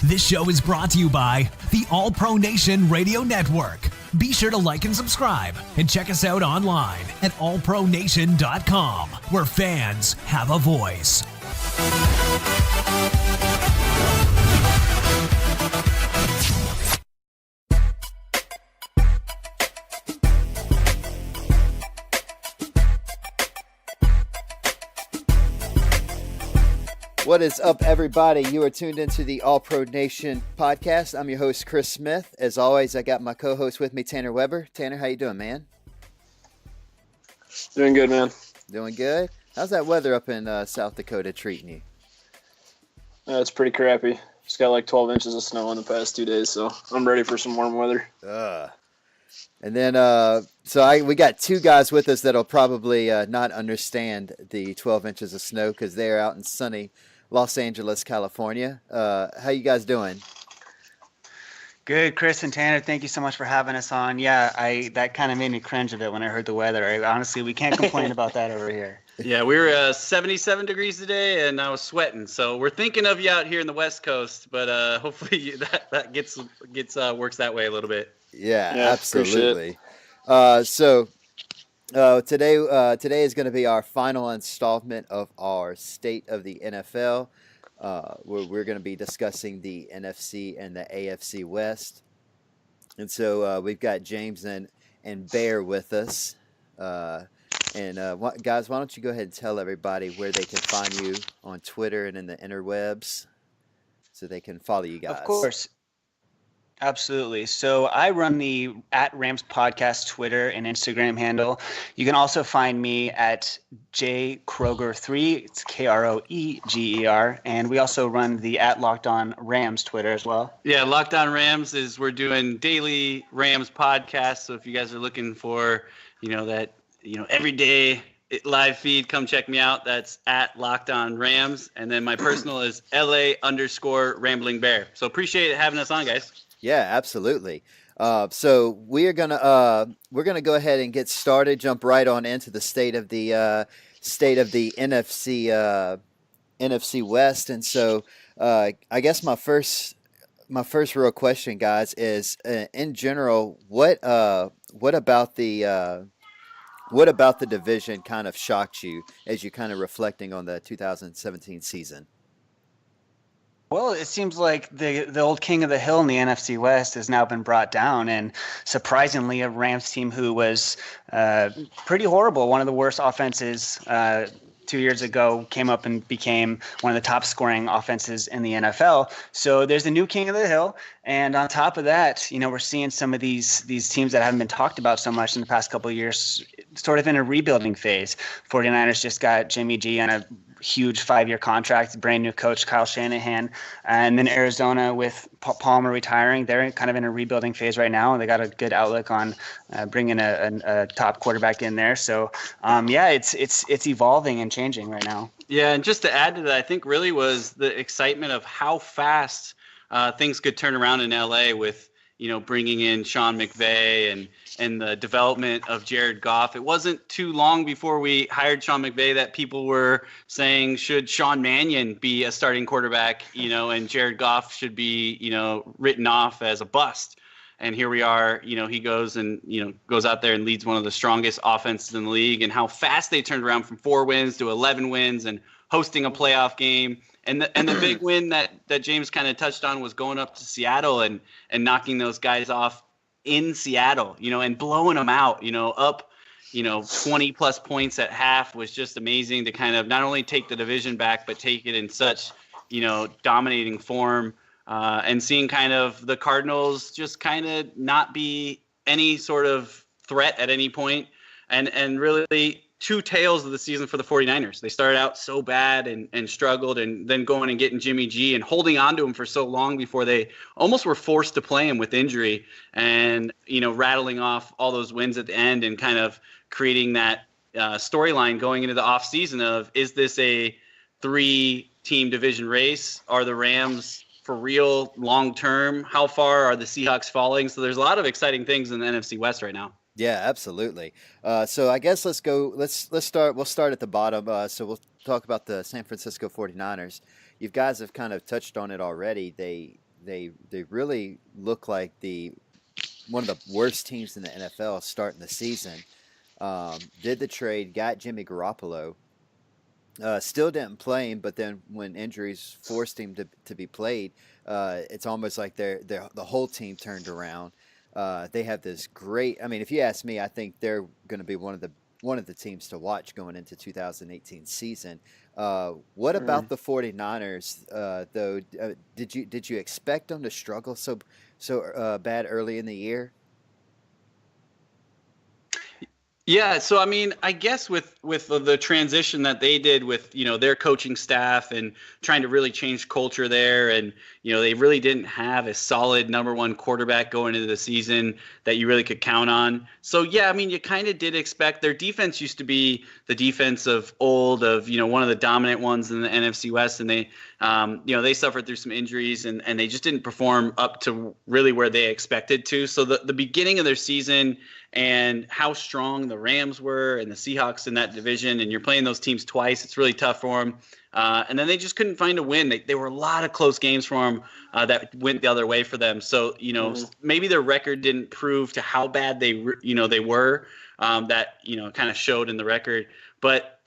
This show is brought to you by the All Pro Nation Radio Network. Be sure to like and subscribe and check us out online at allpronation.com, where fans have a voice. What is up, everybody? You are tuned into the All Pro Nation podcast. I'm your host, Chris Smith. As always, I got my co-host with me, Tanner Weber. Tanner, how you doing, man? Doing good, man. Doing good? How's that weather up in South Dakota treating you? It's pretty crappy. Just got like 12 inches of snow in the past 2 days, so I'm ready for some warm weather. And then, we got two guys with us that'll probably not understand the 12 inches of snow because they're out in sunny Los Angeles, California. How you guys doing? Good, Chris and Tanner. Thank you so much for having us on. Yeah, that kind of made me cringe a bit when I heard the weather. Honestly, we can't complain about that over here. Yeah, we were 77 degrees today, and I was sweating. So we're thinking of you out here in the West Coast, but hopefully that gets works that way a little bit. Yeah, absolutely. Today is going to be our final installment of our State of the NFL. We're going to be discussing the NFC and the AFC West. And so we've got James and Bear with us. Guys, why don't you go ahead and tell everybody where they can find you on Twitter and in the interwebs so they can follow you guys. Of course. Absolutely. So I run the @Rams Podcast Twitter and Instagram handle. You can also find me at jkroger3. It's Kroeger, and we also run the @Locked On Rams Twitter as well. Yeah, Locked On Rams we're doing daily Rams podcasts. So if you guys are looking for everyday live feed, come check me out. That's @Locked On Rams, and then my personal is LA_Rambling Bear. So appreciate having us on, guys. Yeah, absolutely. So we're gonna go ahead and get started. Jump right on into the state of the NFC West. And so I guess my first real question, guys, is in general, what about the division kind of shocked you as you kind of reflecting on the 2017 season? Well, it seems like the old king of the hill in the NFC West has now been brought down, and surprisingly, a Rams team who was pretty horrible, one of the worst offenses 2 years ago, came up and became one of the top scoring offenses in the NFL. So there's a new king of the hill, and on top of that, we're seeing some of these teams that haven't been talked about so much in the past couple of years, sort of in a rebuilding phase. 49ers just got Jimmy G on a huge 5-year contract, brand new coach Kyle Shanahan, and then Arizona with Palmer retiring, they're kind of in a rebuilding phase right now, and they got a good outlook on bringing a top quarterback in there. So it's evolving and changing right now. Yeah, and just to add to that, I think really was the excitement of how fast things could turn around in LA with bringing in Sean McVay and the development of Jared Goff. It wasn't too long before we hired Sean McVay that people were saying, should Sean Mannion be a starting quarterback, and Jared Goff should be, written off as a bust. And here we are, he goes out there and leads one of the strongest offenses in the league, and how fast they turned around from 4 wins to 11 wins and hosting a playoff game. And the big win that James kind of touched on was going up to Seattle and knocking those guys off in Seattle, and blowing them out, up, 20 plus points at half was just amazing to kind of not only take the division back, but take it in such, dominating form, and seeing kind of the Cardinals just kind of not be any sort of threat at any point, and really two tails of the season for the 49ers. They started out so bad and struggled, and then going and getting Jimmy G and holding on to him for so long before they almost were forced to play him with injury, and rattling off all those wins at the end and kind of creating that storyline going into the offseason of, is this a 3-team division race? Are the Rams for real long term? How far are the Seahawks falling? So there's a lot of exciting things in the NFC West right now. Yeah, absolutely. So I guess let's start. We'll start at the bottom. So we'll talk about the San Francisco 49ers. You guys have kind of touched on it already. they really look like one of the worst teams in the NFL starting the season. Did the trade, got Jimmy Garoppolo. Still didn't play him, but then when injuries forced him to be played, it's almost like the whole team turned around. They have this great. I mean, if you ask me, I think they're going to be one of the teams to watch going into 2018 season. What about the 49ers, though? Did you expect them to struggle so bad early in the year? Yeah, so I mean, I guess with the transition that they did with, their coaching staff and trying to really change culture there, and they really didn't have a solid number one quarterback going into the season that you really could count on. So yeah, I mean, you kind of did expect. Their defense used to be the defense of old, of one of the dominant ones in the NFC West, and they they suffered through some injuries, and they just didn't perform up to really where they expected to. So the beginning of their season and how strong the Rams were and the Seahawks in that division, and you're playing those teams twice, it's really tough for them. And then they just couldn't find a win. There were a lot of close games for them that went the other way for them. So, maybe their record didn't prove to how bad they were, that, kind of showed in the record.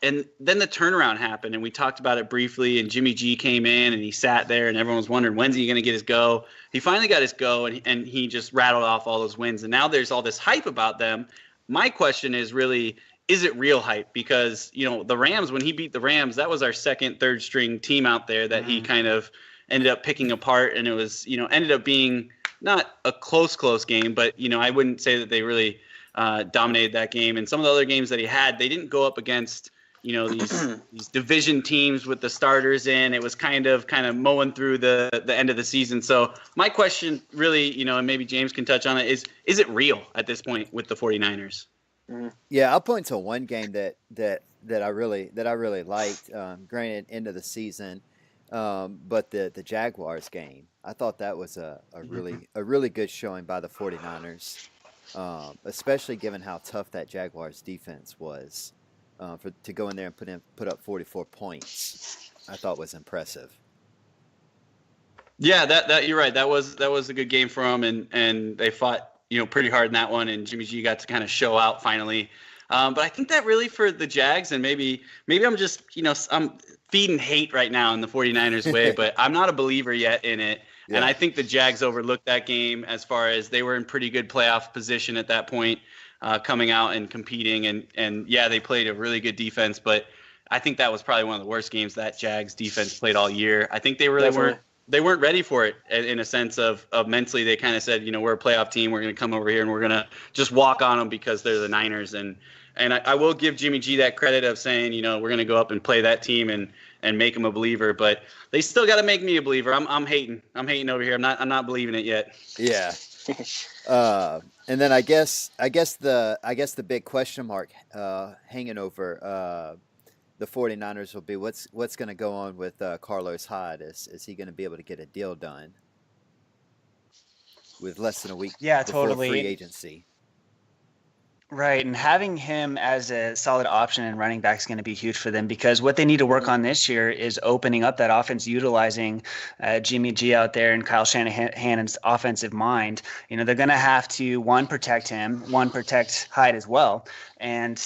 And then the turnaround happened, and we talked about it briefly, and Jimmy G came in, and he sat there, and everyone was wondering, when's he going to get his go? He finally got his go, and he just rattled off all those wins, and now there's all this hype about them. My question is really, is it real hype? Because, the Rams, when he beat the Rams, that was our second, third string team out there that he kind of ended up picking apart, and it was, ended up being not a close game, but, I wouldn't say that they really dominated that game. And some of the other games that he had, they didn't go up against these division teams with the starters in. It was kind of mowing through the end of the season. So my question really, and maybe James can touch on it, is it real at this point with the 49ers? Yeah, I'll point to one game that I really liked. Granted, end of the season, but the Jaguars game, I thought that was a really good showing by the 49ers, especially given how tough that Jaguars defense was. To go in there and put up 44 points, I thought was impressive. Yeah, that you're right. That was a good game for them, and they fought pretty hard in that one, and Jimmy G got to kind of show out finally. But I think that really for the Jags, and maybe I'm just I'm feeding hate right now in the 49ers way, but I'm not a believer yet in it. Yeah. And I think the Jags overlooked that game as far as they were in pretty good playoff position at that point. Coming out and competing, and yeah, they played a really good defense, but I think that was probably one of the worst games that Jags defense played all year. I think they really weren't ready for it in a sense of mentally. They kind of said, we're a playoff team, we're going to come over here and we're going to just walk on them because they're the Niners. And I will give Jimmy G that credit of saying, we're going to go up and play that team and make them a believer, but they still got to make me a believer. I'm hating over here. I'm not believing it yet. Yeah. And then I guess the big question mark hanging over the 49ers will be what's going to go on with Carlos Hyde. Is he going to be able to get a deal done with less than a week before free agency? Right, and having him as a solid option and running back is going to be huge for them, because what they need to work on this year is opening up that offense, utilizing Jimmy G out there and Kyle Shanahan's offensive mind. They're going to have to, one, protect him, protect Hyde as well, and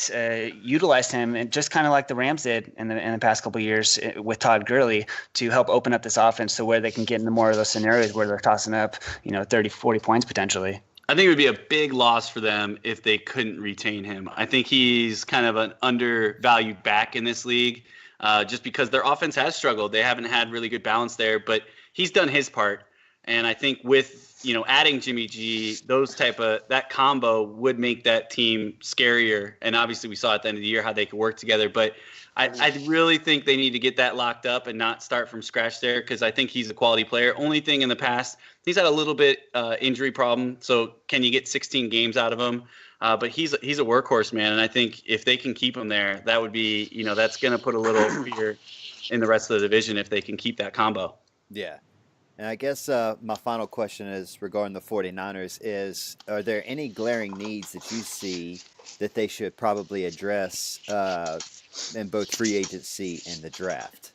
utilize him, and just kind of like the Rams did in the past couple of years with Todd Gurley, to help open up this offense to where they can get into more of those scenarios where they're tossing up 30, 40 points potentially. I think it would be a big loss for them if they couldn't retain him. I think he's kind of an undervalued back in this league, just because their offense has struggled. They haven't had really good balance there, but he's done his part. And I think with, adding Jimmy G, that combo would make that team scarier. And obviously we saw at the end of the year how they could work together, but I really think they need to get that locked up and not start from scratch there, because I think he's a quality player. Only thing in the past, he's had a little bit injury problem. So can you get 16 games out of him? But he's a workhorse, man. And I think if they can keep him there, that would be, that's going to put a little fear in the rest of the division if they can keep that combo. Yeah. And I guess my final question is regarding the 49ers is, are there any glaring needs that you see that they should probably address in both free agency and the draft?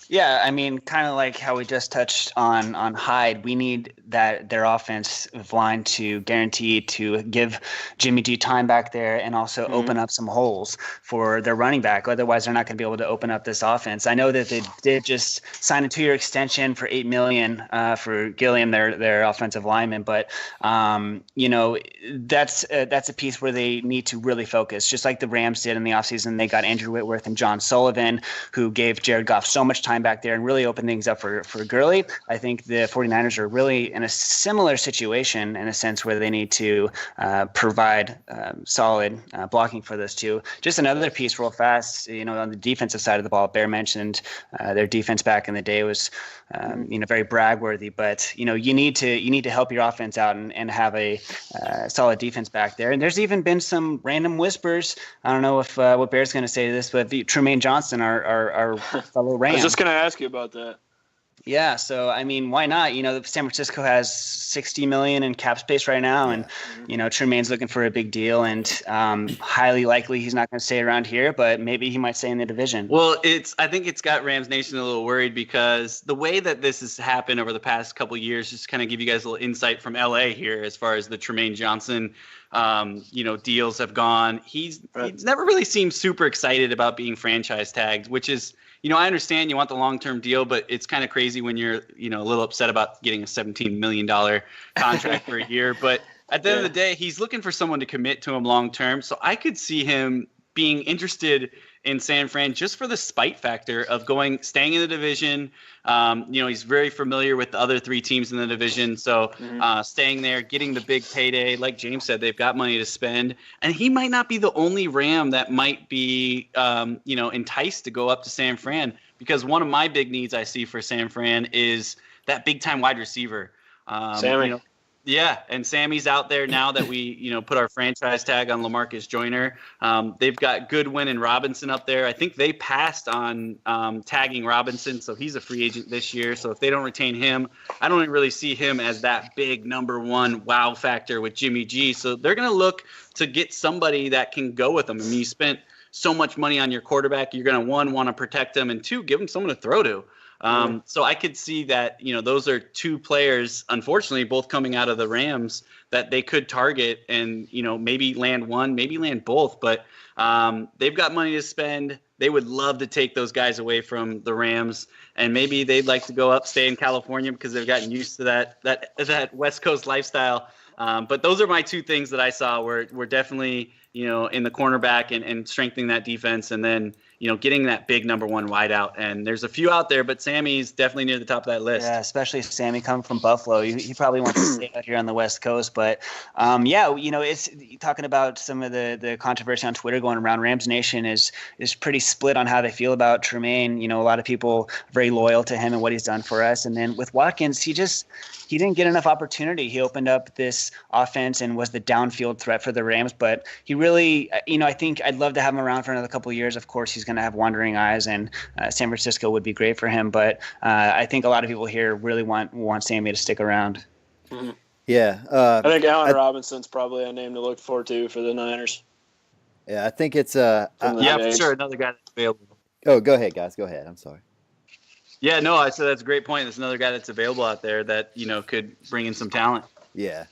Yeah, I mean, kind of like how we just touched on Hyde, we need their offensive line to guarantee to give Jimmy G time back there and also open up some holes for their running back. Otherwise, they're not going to be able to open up this offense. I know that they did just sign a 2-year extension for $8 million for Gilliam, their offensive lineman, but that's a piece where they need to really focus, just like the Rams did in the offseason. They got Andrew Whitworth and John Sullivan, who gave Jared Goff so much time back there and really opened things up for Gurley. I think the 49ers are really in a similar situation in a sense where they need to provide solid blocking for those two. Just another piece real fast, on the defensive side of the ball, Bear mentioned their defense back in the day was very bragworthy, but you need to help your offense out and have a solid defense back there. And there's even been some random whispers. I don't know if what Bear's going to say to this, but Trumaine Johnson, our fellow Ram. I was just going to ask you about that. Yeah, so I mean, why not? San Francisco has $60 million in cap space right now, and Trumaine's looking for a big deal, and highly likely he's not going to stay around here, but maybe he might stay in the division. Well, I think it's got Rams Nation a little worried because the way that this has happened over the past couple of years, just kind of give you guys a little insight from LA here as far as the Trumaine Johnson deals have gone. He's never really seemed super excited about being franchise tagged, which is, I understand you want the long-term deal, but it's kind of crazy when you're, a little upset about getting a $17 million contract for a year. But at the end of the day, he's looking for someone to commit to him long-term. So I could see him being interested in San Fran just for the spite factor of staying in the division. He's very familiar with the other 3 teams in the division. So staying there, getting the big payday, like James said, they've got money to spend. And he might not be the only Ram that might be, enticed to go up to San Fran, because one of my big needs I see for San Fran is that big time wide receiver. Sammy. Yeah, and Sammy's out there now that we, put our franchise tag on LaMarcus Joyner. They've got Goodwin and Robinson up there. I think they passed on tagging Robinson, so he's a free agent this year. So if they don't retain him, I don't really see him as that big number 1 wow factor with Jimmy G. So they're going to look to get somebody that can go with them. I mean, you spent so much money on your quarterback, you're going to, 1, want to protect him, and 2, give him someone to throw to. So I could see that, those are 2 players, unfortunately, both coming out of the Rams that they could target and, maybe land one, maybe land both. But they've got money to spend. They would love to take those guys away from the Rams, and maybe they'd like to go up, stay in California because they've gotten used to that West Coast lifestyle. But those are my 2 things that I saw were definitely, in the cornerback and strengthening that defense, and then, getting that big number 1 wideout. And there's a few out there, but Sammy's definitely near the top of that list. Yeah, especially Sammy coming from Buffalo. He probably wants to stay out here on the West Coast. But, it's talking about some of the controversy on Twitter going around. Rams Nation is pretty split on how they feel about Trumaine. A lot of people are very loyal to him and what he's done for us. And then with Watkins, he didn't get enough opportunity. He opened up this offense and was the downfield threat for the Rams. But he really, I think I'd love to have him around for another couple of years. Of course, he's going to have wandering eyes, and San Francisco would be great for him. But I think a lot of people here really want Sammy to stick around. Mm-hmm. Yeah. I think Allen Robinson's probably a name to look forward to for the Niners. Yeah, I think it's for sure, another guy that's available. Oh, go ahead, guys. Go ahead. I'm sorry. Yeah, no, I said that's a great point. There's another guy that's available out there that, could bring in some talent. Yeah.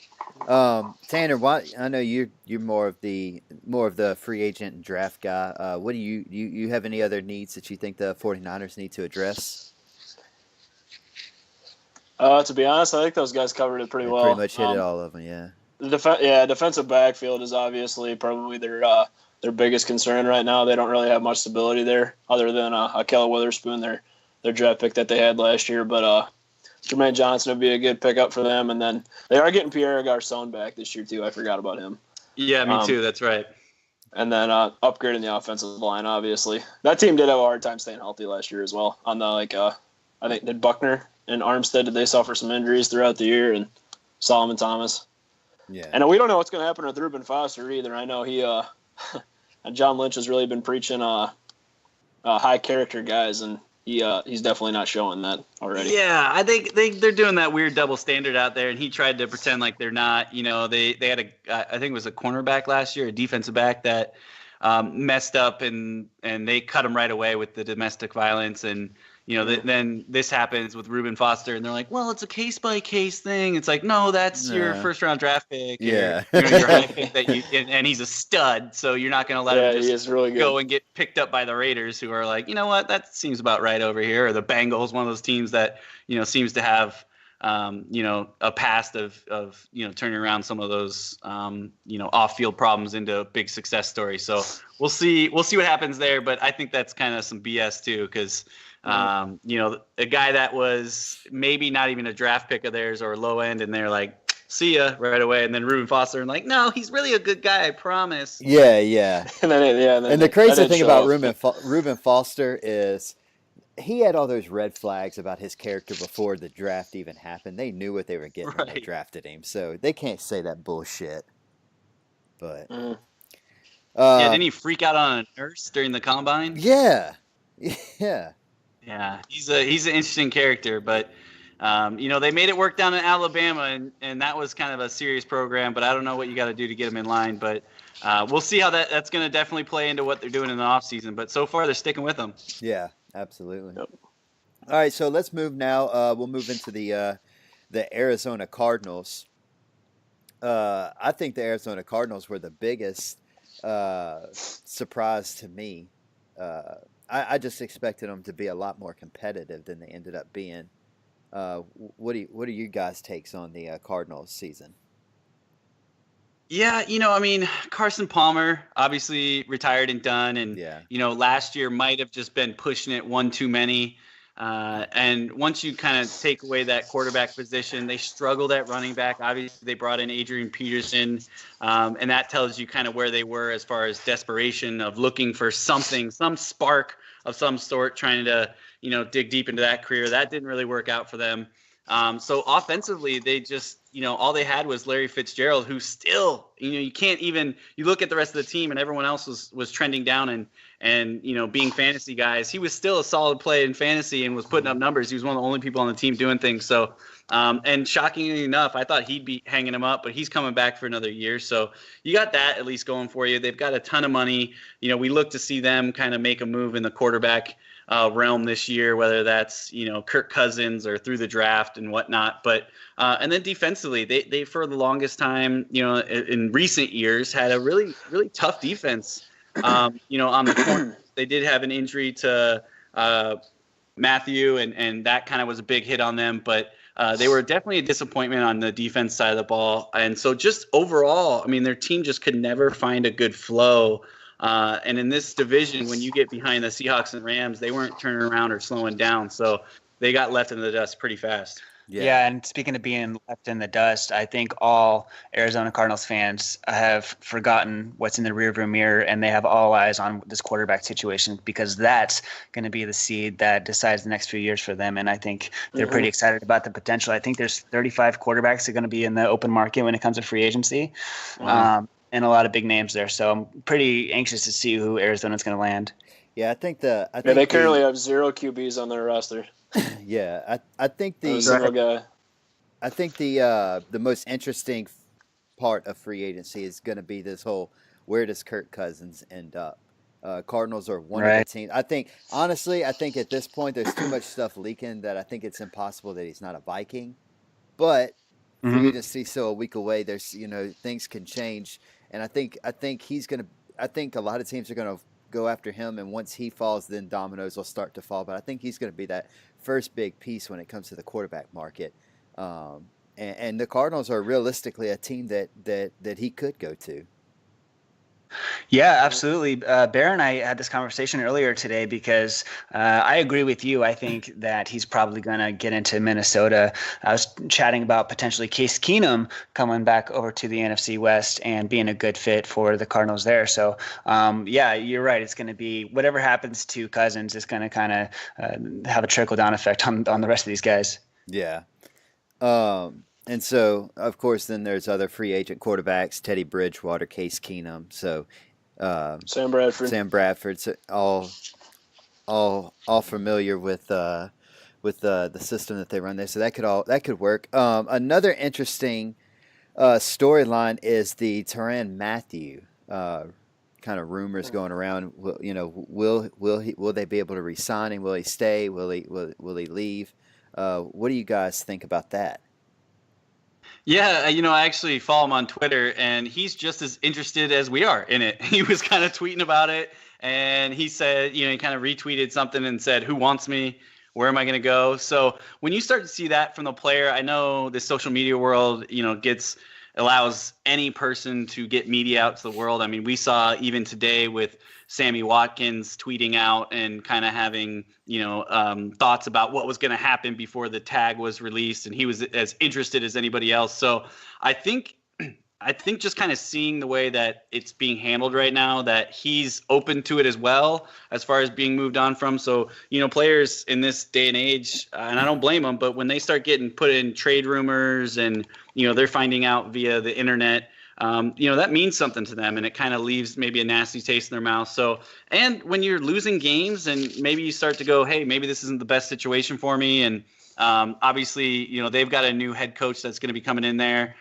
Tanner, I know you're more of the free agent and draft guy. What do you have any other needs that you think the 49ers need to address? To be honest, I think those guys covered it pretty well. Pretty much hit it all of them, yeah. Defensive backfield is obviously probably their biggest concern right now. They don't really have much stability there other than Ahkello Witherspoon, their draft pick that they had last year. But Jermaine Johnson would be a good pickup for them. And then they are getting Pierre Garçon back this year, too. I forgot about him. Yeah, me too. That's right. And then upgrading the offensive line, obviously. That team did have a hard time staying healthy last year as well. On the, I think, did Buckner and Armstead, did they suffer some injuries throughout the year? And Solomon Thomas. Yeah. And we don't know what's going to happen with Reuben Foster either. I know he and John Lynch has really been preaching high character guys, and he's definitely not showing that already. Yeah, I think they're doing that weird double standard out there, and he tried to pretend like they're not. They had I think it was a cornerback last year, a defensive back that messed up, and they cut him right away with the domestic violence, and then this happens with Reuben Foster, and they're like, well, it's a case by case thing. It's like, no, that's your first round draft pick. Yeah. Your high pick and he's a stud. So you're not going to let him just really good. go and get picked up by the Raiders, who are like, you know what, that seems about right over here. Or the Bengals, one of those teams that, seems to have, a past of turning around some of those, off-field problems into a big success story. So we'll see what happens there. But I think that's kind of some BS too, because a guy that was maybe not even a draft pick of theirs or low end, and they're like, see ya right away. And then Reuben Foster, and like, no, he's really a good guy, I promise. Yeah. And the crazy thing about Reuben Foster is he had all those red flags about his character before the draft even happened. They knew what they were getting when they drafted him, so they can't say that bullshit. But didn't he freak out on a nurse during the combine? Yeah. Yeah, he's an interesting character, but they made it work down in Alabama, and that was kind of a serious program. But I don't know what you got to do to get him in line. But we'll see how that's going to definitely play into what they're doing in the offseason. But so far, they're sticking with him. Yeah, absolutely. Yep. All right, so let's move now. We'll move into the Arizona Cardinals. I think the Arizona Cardinals were the biggest surprise to me. I just expected them to be a lot more competitive than they ended up being. What are you guys' takes on the Cardinals season? Yeah, Carson Palmer obviously retired and done, and last year might have just been pushing it one too many. And once you kind of take away that quarterback position, they struggled at running back. Obviously, they brought in Adrian Peterson, and that tells you kind of where they were as far as desperation of looking for something, some spark of some sort, trying to, dig deep into that career. That didn't really work out for them. So offensively, they just, all they had was Larry Fitzgerald, who still, you can't even, you look at the rest of the team and everyone else was trending down and being fantasy guys. He was still a solid play in fantasy and was putting up numbers. He was one of the only people on the team doing things. So, and shockingly enough, I thought he'd be hanging him up, but he's coming back for another year. So you got that at least going for you. They've got a ton of money. We look to see them kind of make a move in the quarterback realm this year, whether that's Kirk Cousins or through the draft and whatnot. But and then defensively, they for the longest time, in recent years, had a really really tough defense. On the corner, they did have an injury to Matthew, and that kind of was a big hit on them. But they were definitely a disappointment on the defense side of the ball. And so just overall, their team just could never find a good flow. And in this division, when you get behind the Seahawks and Rams, they weren't turning around or slowing down. So they got left in the dust pretty fast. Yeah, and speaking of being left in the dust, I think all Arizona Cardinals fans have forgotten what's in the rearview mirror, and they have all eyes on this quarterback situation, because that's going to be the seed that decides the next few years for them. And I think they're pretty excited about the potential. I think there's 35 quarterbacks that are going to be in the open market when it comes to free agency. And a lot of big names there. So I'm pretty anxious to see who Arizona's going to land. Yeah, I think they currently have 0 QBs on their roster. Yeah, I think the most interesting part of free agency is going to be this whole, where does Kirk Cousins end up? Cardinals are one of the teams. I think at this point there's too much stuff leaking that I think it's impossible that he's not a Viking. But free agency still a week away. There's things can change, and I think a lot of teams are going to go after him, and once he falls, then dominoes will start to fall. But I think he's going to be that first big piece when it comes to the quarterback market. And the Cardinals are realistically a team that he could go to. Yeah, absolutely. Bear and I had this conversation earlier today because I agree with you. I think that he's probably going to get into Minnesota. I was chatting about potentially Case Keenum coming back over to the NFC West and being a good fit for the Cardinals there. So, yeah, you're right. It's going to be whatever happens to Cousins is going to kind of have a trickle-down effect on the rest of these guys. Yeah. And so, of course, then there's other free agent quarterbacks: Teddy Bridgewater, Case Keenum. So, Sam Bradford, so all familiar with the system that they run there. So that could work. Another interesting storyline is the Tyrann Mathieu kind of rumors going around. Will they be able to re-sign him? Will he stay? Will he leave? What do you guys think about that? Yeah, I actually follow him on Twitter, and he's just as interested as we are in it. He was kind of tweeting about it, and he said, he kind of retweeted something and said, "Who wants me? Where am I going to go?" So when you start to see that from the player, I know the social media world, allows any person to get media out to the world. I mean, we saw even today with Sammy Watkins tweeting out and kind of having, thoughts about what was going to happen before the tag was released, and he was as interested as anybody else. So I think just kind of seeing the way that it's being handled right now, that he's open to it as well as far as being moved on from. So, players in this day and age, and I don't blame them, but when they start getting put in trade rumors and, they're finding out via the internet, that means something to them, and it kind of leaves maybe a nasty taste in their mouth. So, and when you're losing games and maybe you start to go, hey, maybe this isn't the best situation for me. And obviously, they've got a new head coach that's going to be coming in there.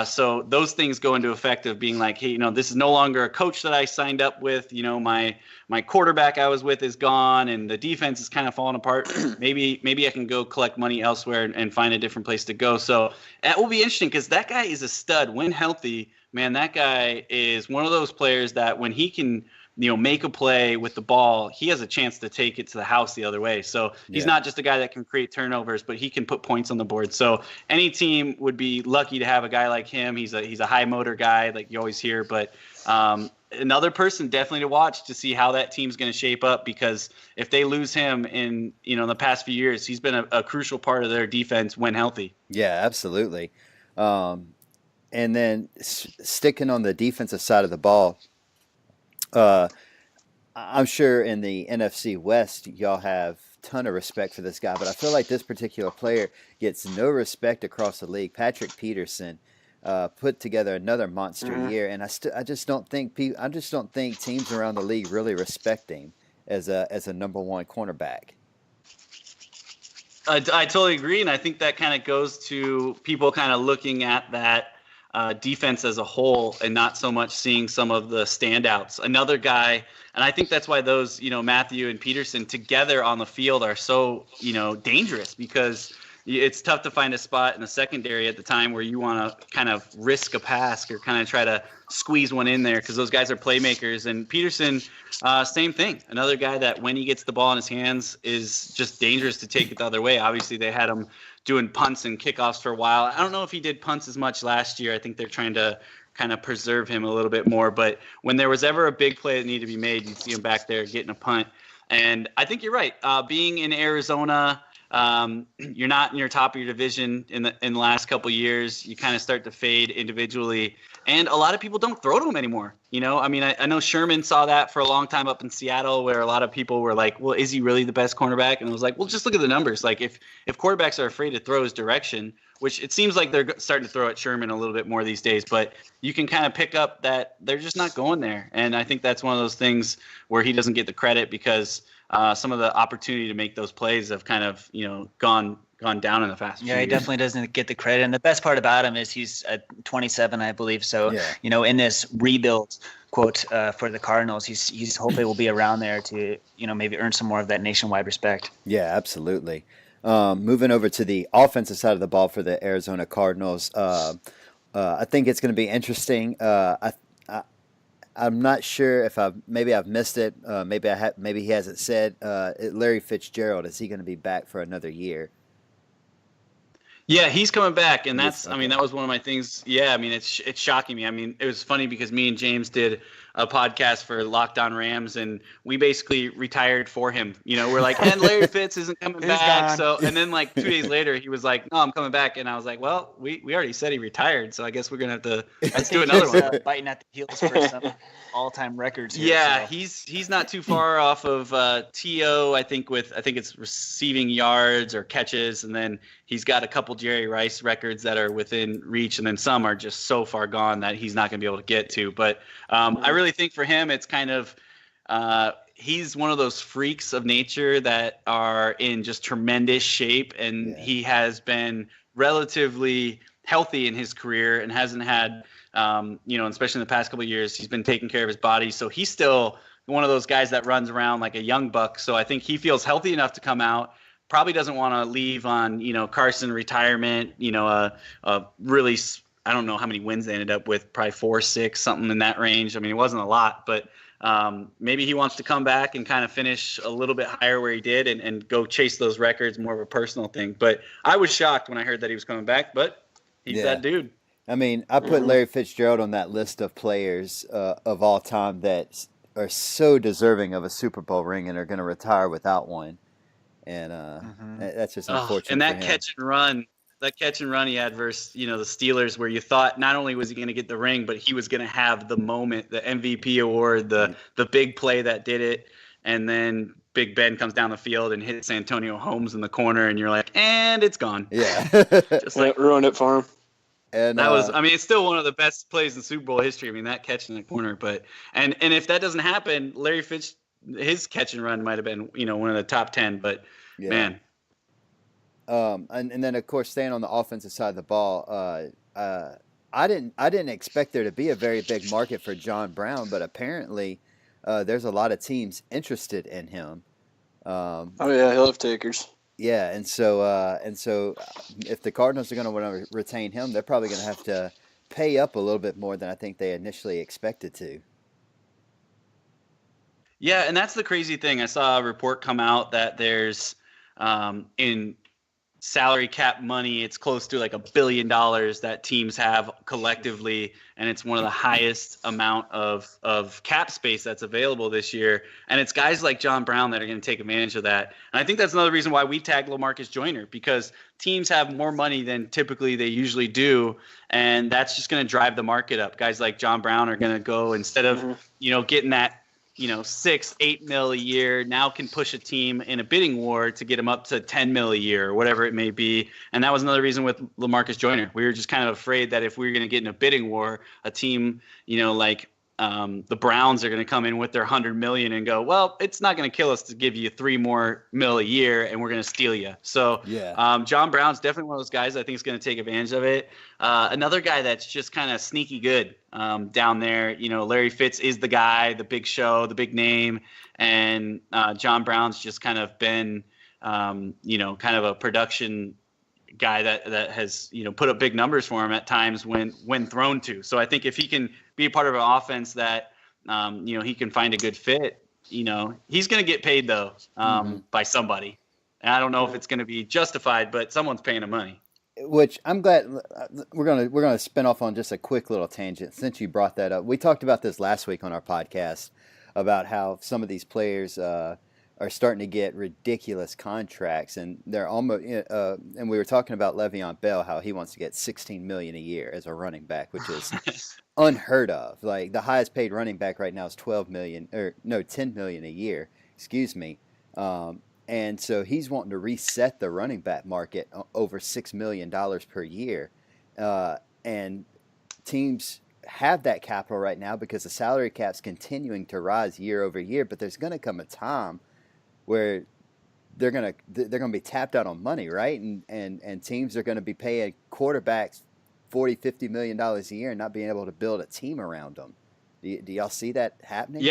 So those things go into effect of being like, hey, this is no longer a coach that I signed up with. My quarterback I was with is gone, and the defense is kind of falling apart. Maybe I can go collect money elsewhere and find a different place to go. So that will be interesting because that guy is a stud when healthy. Man, that guy is one of those players that when he can, make a play with the ball, he has a chance to take it to the house the other way. So he's not just a guy that can create turnovers, but he can put points on the board. So any team would be lucky to have a guy like him. He's a high motor guy, like you always hear. But another person definitely to watch to see how that team's going to shape up, because if they lose him in the past few years, he's been a crucial part of their defense when healthy. Yeah, absolutely. And then sticking on the defensive side of the ball, I'm sure in the NFC West, y'all have a ton of respect for this guy, but I feel like this particular player gets no respect across the league. Patrick Peterson put together another monster year, and I just don't think teams around the league really respect him as a number one cornerback. I totally agree, and I think that kind of goes to people kind of looking at that defense as a whole and not so much seeing some of the standouts. Another guy, and I think that's why those, Matthew and Peterson together on the field are so, dangerous, because it's tough to find a spot in the secondary at the time where you want to kind of risk a pass or kind of try to squeeze one in there, because those guys are playmakers. And Peterson, same thing. Another guy that when he gets the ball in his hands is just dangerous to take it the other way. Obviously, they had him doing punts and kickoffs for a while. I don't know if he did punts as much last year. I think they're trying to kind of preserve him a little bit more. But when there was ever a big play that needed to be made, you'd see him back there getting a punt. And I think you're right. Being in Arizona, you're not in your top of your division in the last couple of years. You kind of start to fade individually, and a lot of people don't throw to him anymore. I know Sherman saw that for a long time up in Seattle, where a lot of people were like, well, is he really the best cornerback? And I was like, well, just look at the numbers. Like if quarterbacks are afraid to throw his direction, which it seems like they're starting to throw at Sherman a little bit more these days, but you can kind of pick up that they're just not going there. And I think that's one of those things where he doesn't get the credit, because some of the opportunity to make those plays have kind of, gone down in the fast. Yeah, he definitely doesn't get the credit. And the best part about him is he's 27, I believe. So, in this rebuild quote for the Cardinals, he's hopefully will be around there to, maybe earn some more of that nationwide respect. Yeah, absolutely. Moving over to the offensive side of the ball for the Arizona Cardinals, I think it's going to be interesting. I'm not sure if I've missed it. Maybe he hasn't said. Larry Fitzgerald, is he going to be back for another year? Yeah, he's coming back, and that was one of my things. Yeah, it's shocking me. It was funny because me and James did a podcast for Locked On Rams, and we basically retired for him. We're like, and Larry Fitz isn't coming back. So, and then like 2 days later, he was like, no, I'm coming back. And I was like, well, we already said he retired, so I guess we're going to have to let's do another one. Biting at the heels for some all-time records here. Yeah, so. he's not too far off of T.O., I think it's receiving yards or catches, and then he's got a couple Jerry Rice records that are within reach, and then some are just so far gone that he's not going to be able to get to. But I really think for him, it's kind of he's one of those freaks of nature that are in just tremendous shape, and he has been relatively healthy in his career and hasn't had Especially in the past couple of years, he's been taking care of his body. So he's still one of those guys that runs around like a young buck. So I think he feels healthy enough to come out. Probably doesn't want to leave on, Carson retirement, a really, I don't know how many wins they ended up with, probably 4, 6, something in that range. I mean, it wasn't a lot, but maybe he wants to come back and kind of finish a little bit higher where he did and go chase those records, more of a personal thing. But I was shocked when I heard that he was coming back, but he's that dude. I mean, I put Larry Fitzgerald on that list of players of all time that are so deserving of a Super Bowl ring and are going to retire without one. And that's just unfortunate. And that catch and run he had versus, the Steelers, where you thought not only was he going to get the ring, but he was going to have the moment, the MVP award, the big play that did it. And then Big Ben comes down the field and hits Antonio Holmes in the corner, and you're like, and it's gone. Yeah. Just like ruined it for him. And that was, it's still one of the best plays in Super Bowl history. I mean, that catch in the corner, but and if that doesn't happen, Larry Fitz, his catch and run might have been, one of the top 10, but man. And then of course, staying on the offensive side of the ball, I didn't expect there to be a very big market for John Brown, but apparently, there's a lot of teams interested in him. He'll have takers. Yeah, and so if the Cardinals are going to want to retain him, they're probably going to have to pay up a little bit more than I think they initially expected to. Yeah, and that's the crazy thing. I saw a report come out that there's in salary cap money, it's close to like $1 billion that teams have collectively, and it's one of the highest amount of cap space that's available this year. And it's guys like John Brown that are going to take advantage of that. And I think that's another reason why we tagged LaMarcus Joyner, because teams have more money than typically they usually do, and that's just going to drive the market up. Guys like John Brown are going to go, instead of getting that 6-8 mil a year, now can push a team in a bidding war to get him up to 10 mil a year or whatever it may be. And that was another reason with LaMarcus Joyner. We were just kind of afraid that if we were going to get in a bidding war, a team, like the Browns are going to come in with their $100 million and go, well, it's not going to kill us to give you 3 more mil a year, and we're going to steal you. So John Brown's definitely one of those guys I think is going to take advantage of it. Another guy that's just kind of sneaky good down there, Larry Fitz is the guy, the big show, the big name, and John Brown's just kind of been, kind of a production guy that has, put up big numbers for him at times when thrown to. So I think if he can be a part of an offense that, he can find a good fit, he's going to get paid though, by somebody. And I don't know if it's going to be justified, but someone's paying him money. Which I'm glad we're gonna spin off on just a quick little tangent since you brought that up. We talked about this last week on our podcast about how some of these players are starting to get ridiculous contracts, and they're almost. And we were talking about Le'Veon Bell, how he wants to get $16 million a year as a running back, which is unheard of. Like the highest paid running back right now is $10 million a year. Excuse me. And so he's wanting to reset the running back market over $6 million per year. And teams have that capital right now because the salary cap's continuing to rise year over year. But there's going to come a time where they're going to be tapped out on money, right? And teams are going to be paying quarterbacks $40-50 million a year and not being able to build a team around them. Do y'all see that happening?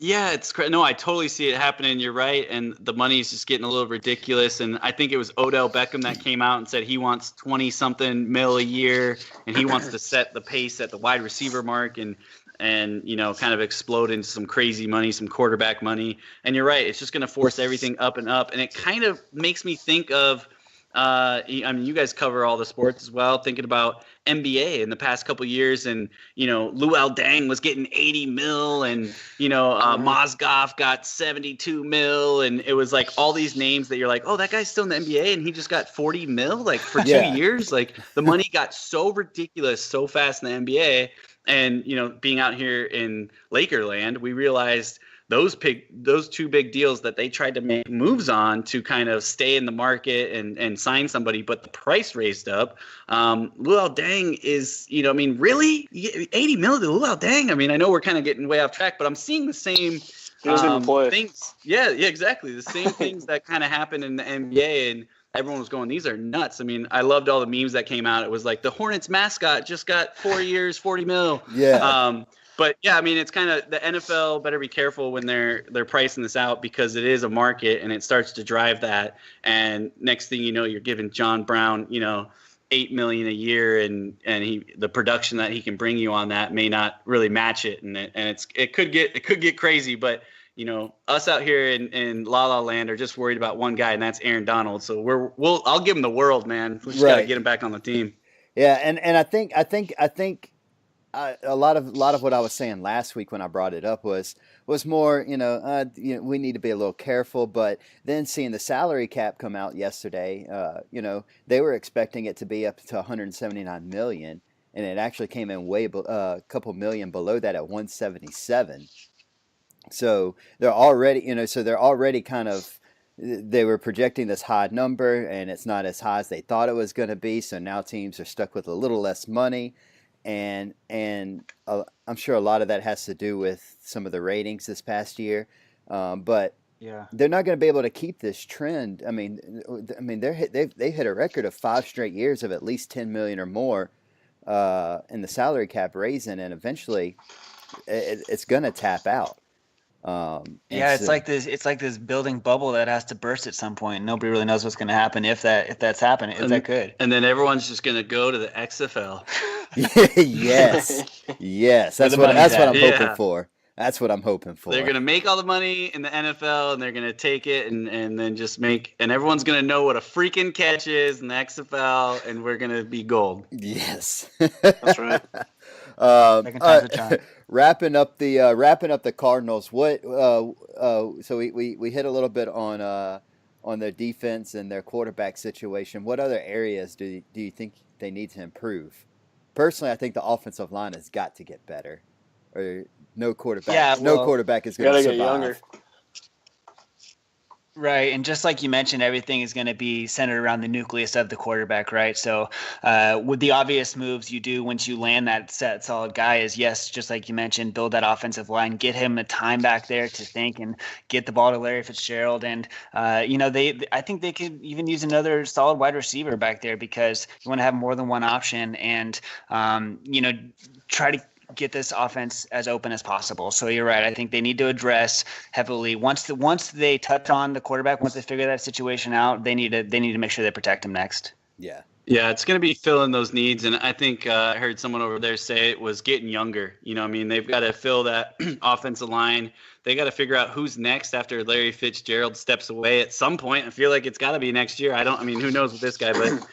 Yeah, it's crazy. No, I totally see it happening. You're right. And the money's just getting a little ridiculous. And I think it was Odell Beckham that came out and said he wants 20-something mil a year, and he wants to set the pace at the wide receiver mark and kind of explode into some crazy money, some quarterback money. And you're right. It's just going to force everything up and up. And it kind of makes me think of, you guys cover all the sports as well, thinking about NBA in the past couple of years, and Luol Deng was getting 80 mil, and Mozgov got 72 mil, and it was like all these names that you're like, oh, that guy's still in the NBA, and he just got 40 mil like for 2 years. Like the money got so ridiculous so fast in the NBA, and being out here in Lakerland, we realized those 2 big deals that they tried to make moves on to kind of stay in the market and sign somebody, but the price raised up. Luol Deng is, really 80 million to Luol Deng. I mean, I know we're kind of getting way off track, but I'm seeing the same things. Yeah, exactly. The same things that kind of happen in the NBA, everyone was going, these are nuts. I mean, I loved all the memes that came out. It was like the Hornets mascot just got 4 years, 40 mil. Yeah. But yeah, I mean, it's kind of the NFL better be careful when they're pricing this out, because it is a market and it starts to drive that. And next thing you know, you're giving John Brown, $8 million a year, and the production that he can bring you on that may not really match it, and it could get crazy. But us out here in La La Land are just worried about one guy, and that's Aaron Donald. So I'll give him the world, man. We just gotta get him back on the team. Yeah, and I think a lot of what I was saying last week when I brought it up was more, we need to be a little careful. But then seeing the salary cap come out yesterday, they were expecting it to be up to 179 million, and it actually came in a couple million below that at 177. So they're already kind of, they were projecting this high number, and it's not as high as they thought it was going to be. So now teams are stuck with a little less money. And I'm sure a lot of that has to do with some of the ratings this past year, but yeah, they're not going to be able to keep this trend. I mean, they hit a record of 5 straight years of at least 10 million or more in the salary cap raising, and eventually it's going to tap out. It's like this building bubble that has to burst at some point. Nobody really knows what's going to happen if that's happening. If that could, and then everyone's just going to go to the XFL. yes. That's what I'm hoping for. That's what I'm hoping for. They're going to make all the money in the NFL, and they're going to take it and then just and everyone's going to know what a freaking catch is in the XFL, and we're going to be gold. Yes. That's right. Wrapping up the Cardinals. What? So we hit a little bit on their defense and their quarterback situation. What other areas do you think they need to improve? Personally, I think the offensive line has got to get better, or no quarterback. Yeah, no quarterback is going to survive. Get younger. Right, and just like you mentioned, everything is going to be centered around the nucleus of the quarterback, right? So with the obvious moves you do once you land that solid guy is, yes, just like you mentioned, build that offensive line, get him the time back there to think and get the ball to Larry Fitzgerald. And, I think they could even use another solid wide receiver back there, because you want to have more than one option and, try to get this offense as open as possible. So you're right. I think they need to address heavily once they touch on the quarterback, once they figure that situation out, they need to make sure they protect him next. Yeah. Yeah, it's going to be filling those needs. And I think I heard someone over there say it was getting younger. They've got to fill that offensive line. They got to figure out who's next after Larry Fitzgerald steps away at some point. I feel like it's got to be next year. Who knows with this guy, but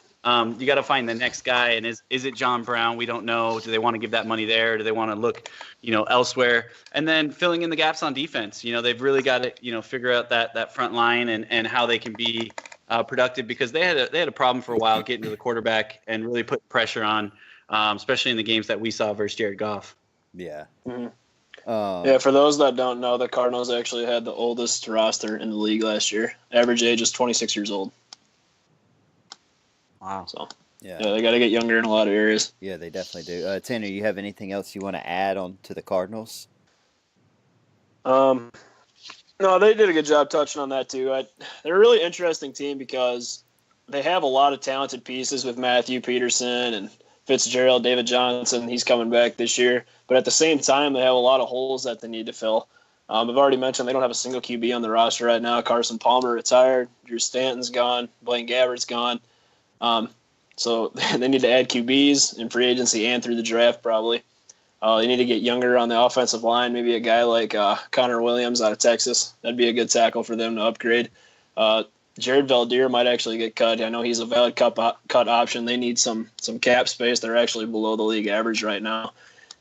you got to find the next guy. And is it John Brown? We don't know. Do they want to give that money there? Or do they want to look, elsewhere? And then filling in the gaps on defense. They've really got to, figure out that front line and how they can be productive, because they had a problem for a while getting to the quarterback and really put pressure on, especially in the games that we saw versus Jared Goff. Yeah. Mm-hmm. For those that don't know, the Cardinals actually had the oldest roster in the league last year. Average age is 26 years old. Wow. So yeah, they got to get younger in a lot of areas. Yeah, they definitely do. Tanner, you have anything else you want to add on to the Cardinals? No, they did a good job touching on that too. They're a really interesting team because they have a lot of talented pieces with Matthew Peterson and Fitzgerald, David Johnson. He's coming back this year, but at the same time, they have a lot of holes that they need to fill. I've already mentioned they don't have a single QB on the roster right now. Carson Palmer retired. Drew Stanton's gone. Blaine Gabbert's gone. So they need to add QBs in free agency and through the draft probably. They need to get younger on the offensive line. Maybe a guy like Connor Williams out of Texas. That'd be a good tackle for them to upgrade. Jared Valdir might actually get cut. I know he's a valid cut option. They need some cap space. They're actually below the league average right now.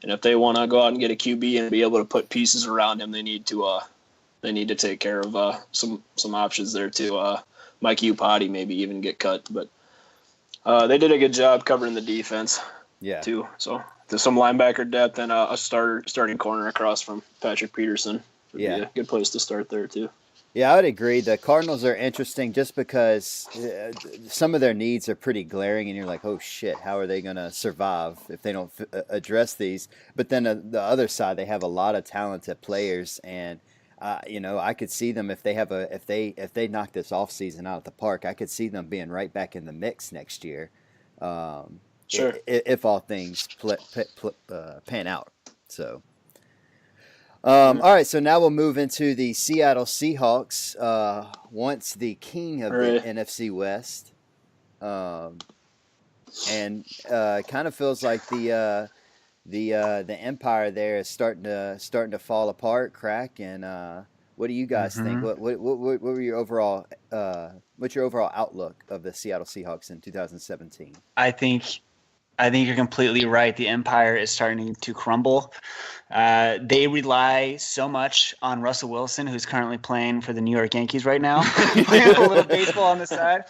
And if they want to go out and get a QB and be able to put pieces around him, they need to take care of some options there too. Mike Iupati maybe even get cut, but they did a good job covering the defense, too. So there's some linebacker depth and a starting corner across from Patrick Peterson would be a good place to start there, too. Yeah, I would agree. The Cardinals are interesting just because some of their needs are pretty glaring, and you're like, oh, shit, how are they going to survive if they don't address these? But then the other side, they have a lot of talented players, and I could see them if they knock this offseason out of the park. I could see them being right back in the mix next year, Sure. if all things pan out. So, all right. So now we'll move into the Seattle Seahawks. Once the king of the NFC West, and kind of feels like the empire there is starting to fall apart, crack. And what do you guys think? What were your overall what's your overall outlook of the Seattle Seahawks in 2017? I think you're completely right. The empire is starting to crumble. They rely so much on Russell Wilson, who's currently playing for the New York Yankees right now, playing a little baseball on the side.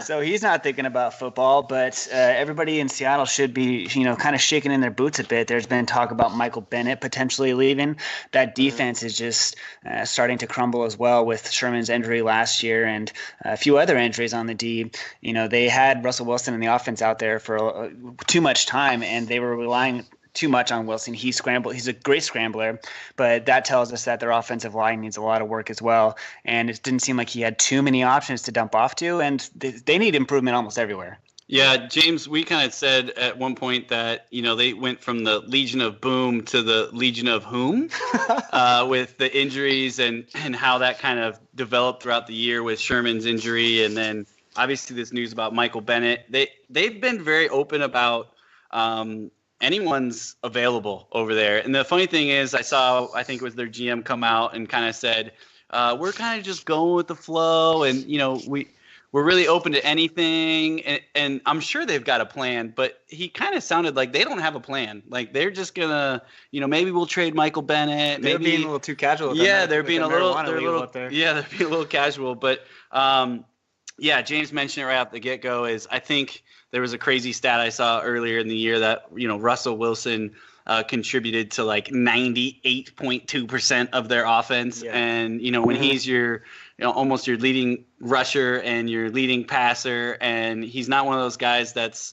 So he's not thinking about football, but everybody in Seattle should be, kind of shaking in their boots a bit. There's been talk about Michael Bennett potentially leaving. That defense is just starting to crumble as well with Sherman's injury last year and a few other injuries on the D. They had Russell Wilson in the offense out there for too much time, and they were relying too much on Wilson. He's a great scrambler, but that tells us that their offensive line needs a lot of work as well. And it didn't seem like he had too many options to dump off to, and they need improvement almost everywhere. Yeah, James, we kind of said at one point that, they went from the Legion of Boom to the Legion of Whom with the injuries and how that kind of developed throughout the year with Sherman's injury. And then obviously this news about Michael Bennett. They've been very open about anyone's available over there. And the funny thing is I think it was their GM come out and kind of said, we're kind of just going with the flow. And, we're really open to anything. And I'm sure they've got a plan, but he kind of sounded like they don't have a plan. Like they're just going to, maybe we'll trade Michael Bennett. They're being a little too casual. They're being a little casual. But, James mentioned it right off the get-go is I think there was a crazy stat I saw earlier in the year that, Russell Wilson contributed to like 98.2% of their offense. Yeah. And, when he's your, almost your leading rusher and your leading passer, and he's not one of those guys that's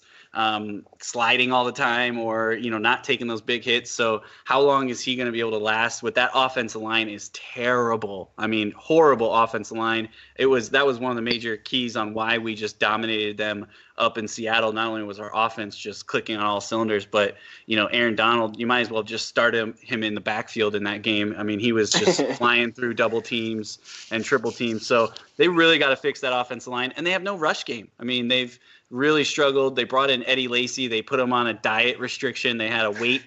sliding all the time or, not taking those big hits. So how long is he going to be able to last with that offensive line is terrible. I mean, horrible offensive line. That was one of the major keys on why we just dominated them up in Seattle. Not only was our offense just clicking on all cylinders, but, Aaron Donald, you might as well just start him in the backfield in that game. I mean, he was just flying through double teams and triple teams. So they really got to fix that offensive line, and they have no rush game. I mean, they've really struggled. They brought in Eddie Lacy. They put him on a diet restriction. They had a weight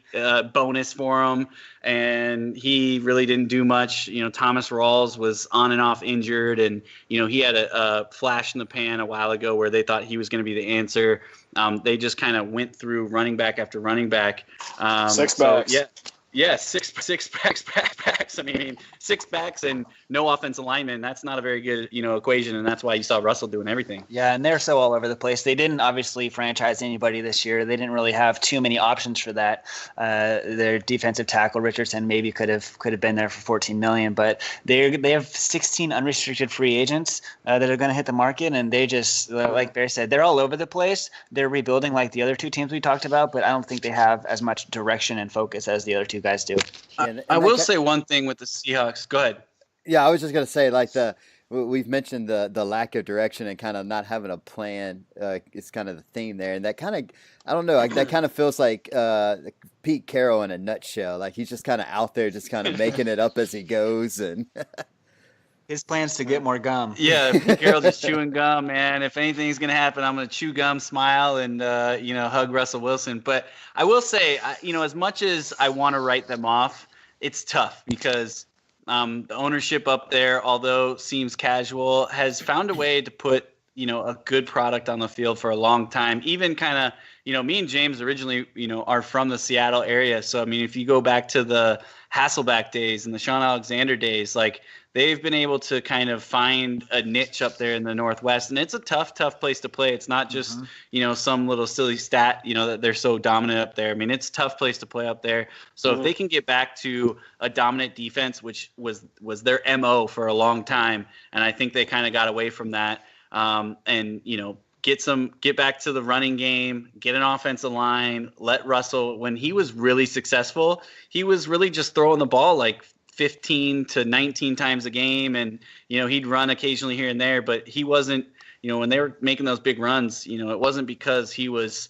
bonus for him, and he really didn't do much. Thomas Rawls was on and off injured, and, he had a flash in the pan a while ago where they thought he was going to be the answer. They just kind of went through running back after running back. Six backs. Yeah, six backs. I mean, six backs and no offensive lineman. That's not a very good, equation, and that's why you saw Russell doing everything. Yeah, and they're so all over the place. They didn't obviously franchise anybody this year. They didn't really have too many options for that. Their defensive tackle Richardson maybe could have been there for $14 million, but they have 16 unrestricted free agents that are going to hit the market, and they just, like Bear said, they're all over the place. They're rebuilding like the other two teams we talked about, but I don't think they have as much direction and focus as the other two guys do. I will say one thing with the Seahawks. Go ahead. Yeah, I was just gonna say we've mentioned the lack of direction and kind of not having a plan. It's kind of the theme there, and that kind of I don't know. That kind of feels like Pete Carroll in a nutshell. Like he's just kind of out there, just kind of making it up as he goes, and his plans to get more gum. Yeah, Pete Carroll just chewing gum, man. If anything's gonna happen, I'm gonna chew gum, smile, and hug Russell Wilson. But I will say, as much as I want to write them off, it's tough because the ownership up there, although seems casual, has found a way to put, a good product on the field for a long time. Even kind of, me and James originally, are from the Seattle area. So, I mean, if you go back to the Hasselback days and the Sean Alexander days, like they've been able to kind of find a niche up there in the Northwest. And it's a tough place to play. It's not just, some little silly stat, that they're so dominant up there. I mean, it's a tough place to play up there. So if they can get back to a dominant defense, which was their MO for a long time, and I think they kind of got away from that, and, get back to the running game, get an offensive line, let Russell, when he was really successful, he was really just throwing the ball like 15 to 19 times a game, and he'd run occasionally here and there, but he wasn't, when they were making those big runs, it wasn't because he was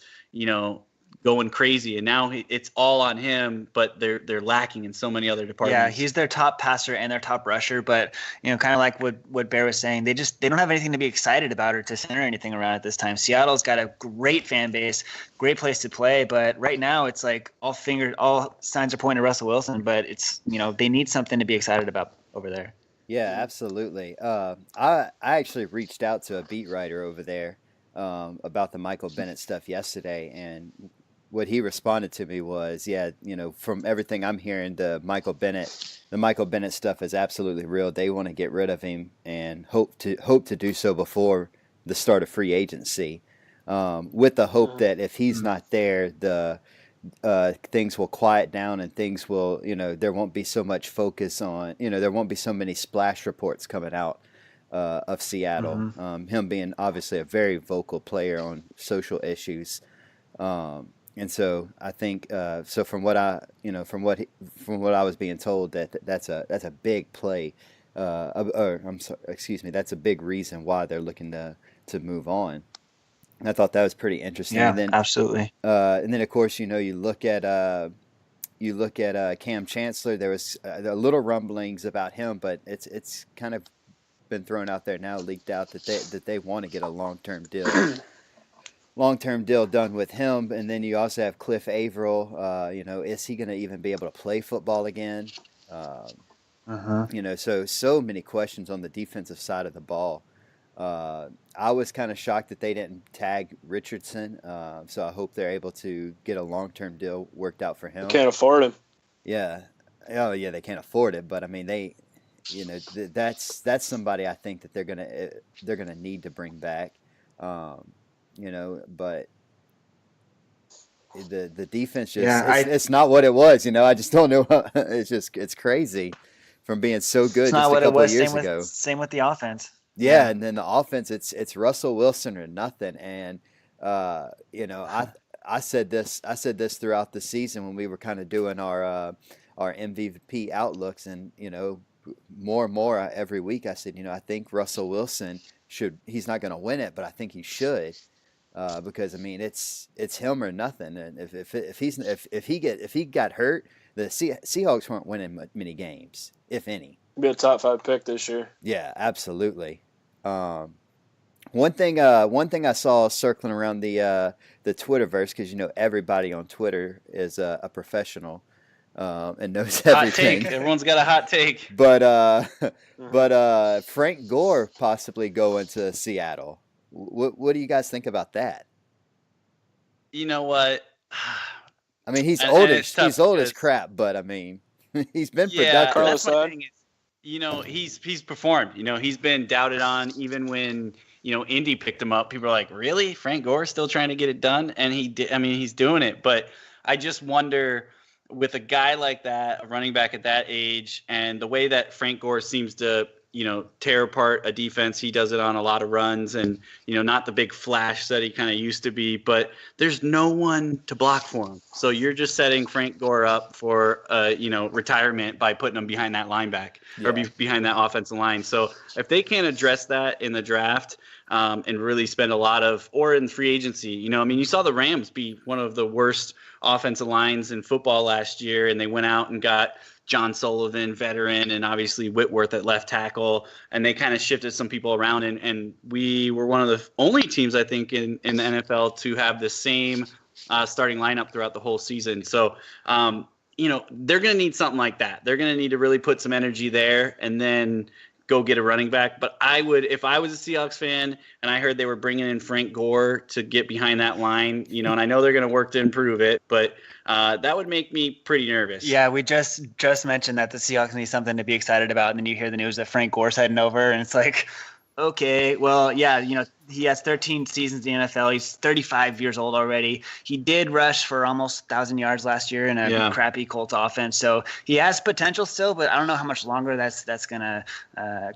going crazy, and now it's all on him, but they're lacking in so many other departments. Yeah, he's their top passer and their top rusher, but kind of like what Bear was saying, they don't have anything to be excited about or to center anything around at this time. Seattle's got a great fan base, great place to play, but right now it's like all signs are pointing to Russell Wilson, but it's they need something to be excited about over there. Yeah, absolutely. I actually reached out to a beat writer over there about the Michael Bennett stuff yesterday, and what he responded to me was, from everything I'm hearing, the Michael Bennett stuff is absolutely real. They want to get rid of him and hope to do so before the start of free agency, with the hope that if he's not there, the things will quiet down and things will, there won't be so much focus on, there won't be so many splash reports coming out of Seattle. Him being obviously a very vocal player on social issues. And so I think from what I was being told, that's a big play, that's a big reason why they're looking to move on. And I thought that was pretty interesting. Yeah, and then, absolutely. And then of course you look at Cam Chancellor. There was a little rumblings about him, but it's kind of been thrown out there now, leaked out that they want to get a long-term deal done with him. And then you also have Cliff Averill. Is he going to even be able to play football again? So many questions on the defensive side of the ball. I was kind of shocked that they didn't tag Richardson. So I hope they're able to get a long-term deal worked out for him. Can't afford him. Yeah. Oh yeah, they can't afford it. But I mean, that's somebody I think that they're gonna need to bring back. But the defense just it's not what it was. I just don't know. It's crazy from being so good just a couple of years ago. Same with the offense. Yeah, and then the offense, it's Russell Wilson or nothing. And I said this throughout the season when we were kind of doing our MVP outlooks, and more and more every week I said, I think Russell Wilson he's not going to win it, but I think he should. Because I mean it's him or nothing, and if he got hurt, the Seahawks weren't winning many games, if any. Be a top 5 pick this year. Yeah, absolutely. One thing I saw circling around the Twitterverse, because everybody on Twitter is a professional and knows everything. Hot take. Everyone's got a hot take. But Frank Gore possibly going to Seattle. What do you guys think about that? You know what? I mean, he's old as crap, but I mean, he's been productive. That's my thing is, he's performed. He's been doubted on even when Indy picked him up. People are like, really? Frank Gore still trying to get it done? And he did. I mean, he's doing it. But I just wonder, with a guy like that, a running back at that age, and the way that Frank Gore seems to tear apart a defense. He does it on a lot of runs, and not the big flash that he kind of used to be, but there's no one to block for him. So you're just setting Frank Gore up for retirement by putting him behind that linebacker or behind that offensive line. So if they can't address that in the draft and really spend a lot of, or in free agency, you saw the Rams be one of the worst offensive lines in football last year, and they went out and got John Sullivan, veteran, and obviously Whitworth at left tackle, and they kind of shifted some people around, and we were one of the only teams, I think, in the NFL to have the same starting lineup throughout the whole season. So, they're going to need something like that. They're going to need to really put some energy there and then go get a running back. But I would, if I was a Seahawks fan and I heard they were bringing in Frank Gore to get behind that line, and I know they're going to work to improve it, but that would make me pretty nervous. Yeah, we just mentioned that the Seahawks need something to be excited about, and then you hear the news that Frank Gore's heading over, and it's like, Okay, well, yeah, he has 13 seasons in the NFL. He's 35 years old already. He did rush for almost 1,000 yards last year in a crappy Colts offense. So he has potential still, but I don't know how much longer that's gonna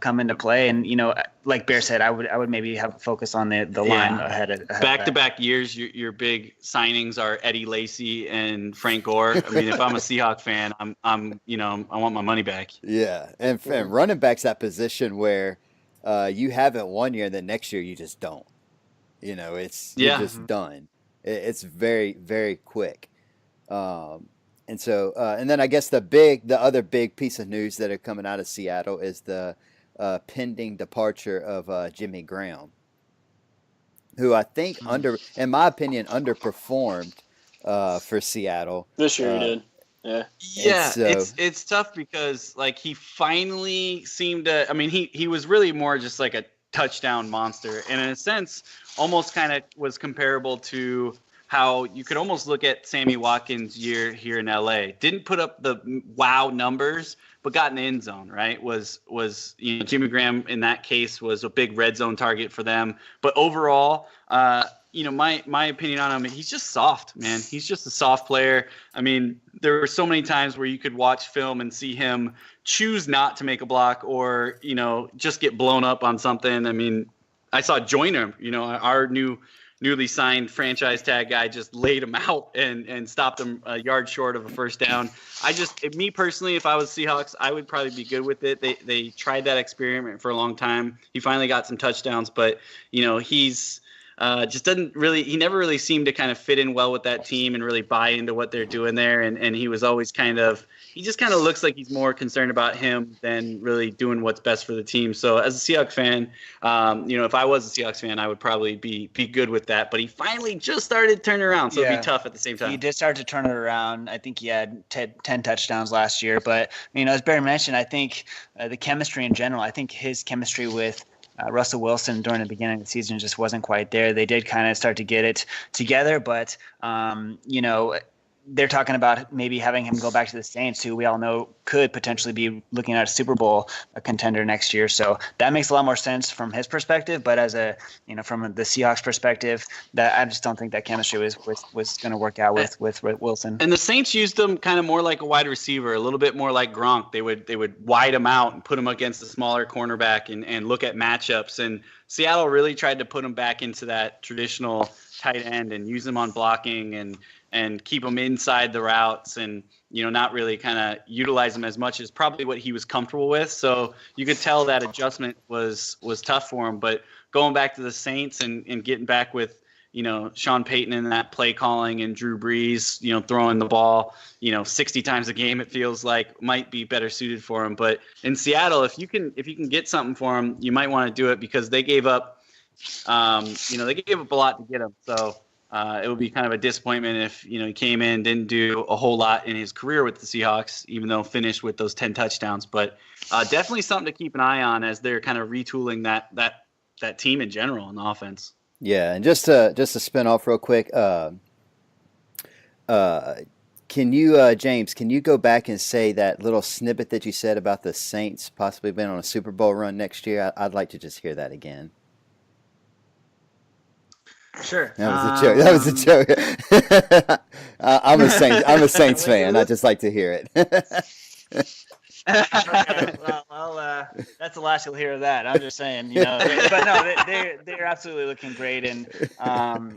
come into play. And like Bear said, I would maybe have a focus on the line ahead back-to-back years. Your big signings are Eddie Lacy and Frank Gore. I mean, if I'm a Seahawk fan, I want my money back. Yeah, and running back's that position where you have it one year, and then next year you just don't. You're just done. It's very, very quick. And then I guess the other big piece of news that are coming out of Seattle is the pending departure of Jimmy Graham, who I think in my opinion, underperformed for Seattle this year. He did. Yeah, it's tough because he finally seemed to. I mean, he was really more just like a touchdown monster, and in a sense, almost kind of was comparable to how you could almost look at Sammy Watkins' year here in LA. Didn't put up the wow numbers, but got in the end zone. Right? Was Jimmy Graham in that case was a big red zone target for them, but overall. My opinion on him, he's just soft, man. He's just a soft player. I mean, there were so many times where you could watch film and see him choose not to make a block or, just get blown up on something. I mean, I saw Joyner, our newly signed franchise tag guy just laid him out and stopped him a yard short of a first down. Me personally, if I was Seahawks, I would probably be good with it. They tried that experiment for a long time. He finally got some touchdowns, but, he's – just doesn't really. He never really seemed to kind of fit in well with that team and really buy into what they're doing there. And he was always he just kind of looks like he's more concerned about him than really doing what's best for the team. So as a Seahawks fan, if I was a Seahawks fan, I would probably be good with that. But he finally just started turning around, so it'd be tough at the same time. He did start to turn it around. I think he had 10 touchdowns last year. But as Barry mentioned, I think the chemistry in general. I think his chemistry with Russell Wilson during the beginning of the season just wasn't quite there. They did kind of start to get it together, but they're talking about maybe having him go back to the Saints, who we all know could potentially be looking at a Super Bowl contender next year. So that makes a lot more sense from his perspective. But as from the Seahawks perspective, that I just don't think that chemistry was going to work out with Wilson. And the Saints used him kind of more like a wide receiver, a little bit more like Gronk. They would wide him out and put him against a smaller cornerback and look at matchups. And Seattle really tried to put him back into that traditional tight end and use him on blocking and keep him inside the routes and, not really kind of utilize him as much as probably what he was comfortable with. So you could tell that adjustment was tough for him. But going back to the Saints and getting back with, Sean Payton and that play calling and Drew Brees, throwing the ball, 60 times a game, it feels like might be better suited for him. But in Seattle, if you can get something for him, you might want to do it because they gave up, they gave up a lot to get him. So it would be kind of a disappointment if, he came in, didn't do a whole lot in his career with the Seahawks, even though finished with those 10 touchdowns. But definitely something to keep an eye on as they're kind of retooling that team in general in the offense. Yeah, and just to spin off real quick, can you, James, go back and say that little snippet that you said about the Saints possibly being on a Super Bowl run next year? I'd like to just hear that again. Sure. That was a joke. I'm a Saints fan. I just like to hear it. Okay, well, that's the last you'll hear of that. I'm just saying, but no, they're absolutely looking great, and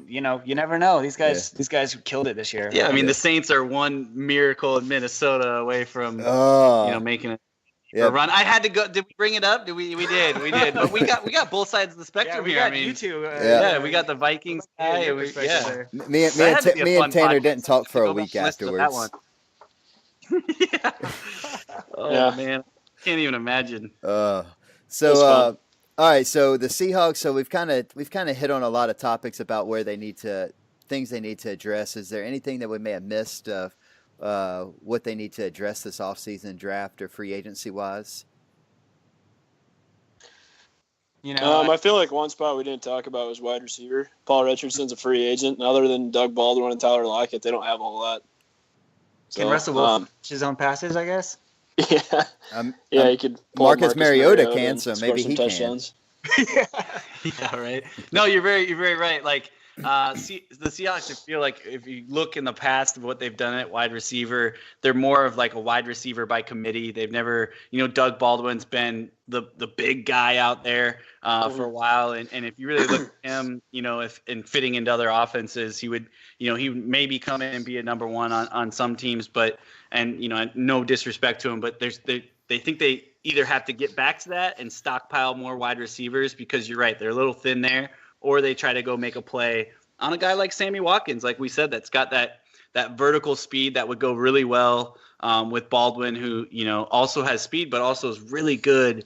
you never know. These guys killed it this year. Yeah, I mean, the Saints are one miracle in Minnesota away from making it. Yeah. Run. I had to go. Did we bring it up? We did. But we got both sides of the spectrum here. I mean, you two. We got the Vikings guy. Me and Tanner didn't talk for a week afterwards. Yeah. Oh man, can't even imagine. All right. So the Seahawks. So we've kind of hit on a lot of topics about where things they need to address. Is there anything that we may have missed of what they need to address this offseason, draft or free agency wise? I feel like one spot we didn't talk about was wide receiver. Paul Richardson's a free agent, and other than Doug Baldwin and Tyler Lockett, they don't have a whole lot. Can Russell Wilson catch his own passes, I guess? Yeah. He could. Marcus Mariota can, so maybe he touchdowns. Yeah, right. No, you're very right. Like, the Seahawks, I feel like if you look in the past of what they've done at wide receiver, they're more of like a wide receiver by committee. They've never, Doug Baldwin's been the big guy out there for a while, and if you really look at him, if in fitting into other offenses, he would maybe come in and be a number one on some teams, but no disrespect to him, but they think they either have to get back to that and stockpile more wide receivers because you're right, they're a little thin there, or they try to go make a play on a guy like Sammy Watkins, like we said, that's got that vertical speed that would go really well with Baldwin, who also has speed, but also is really good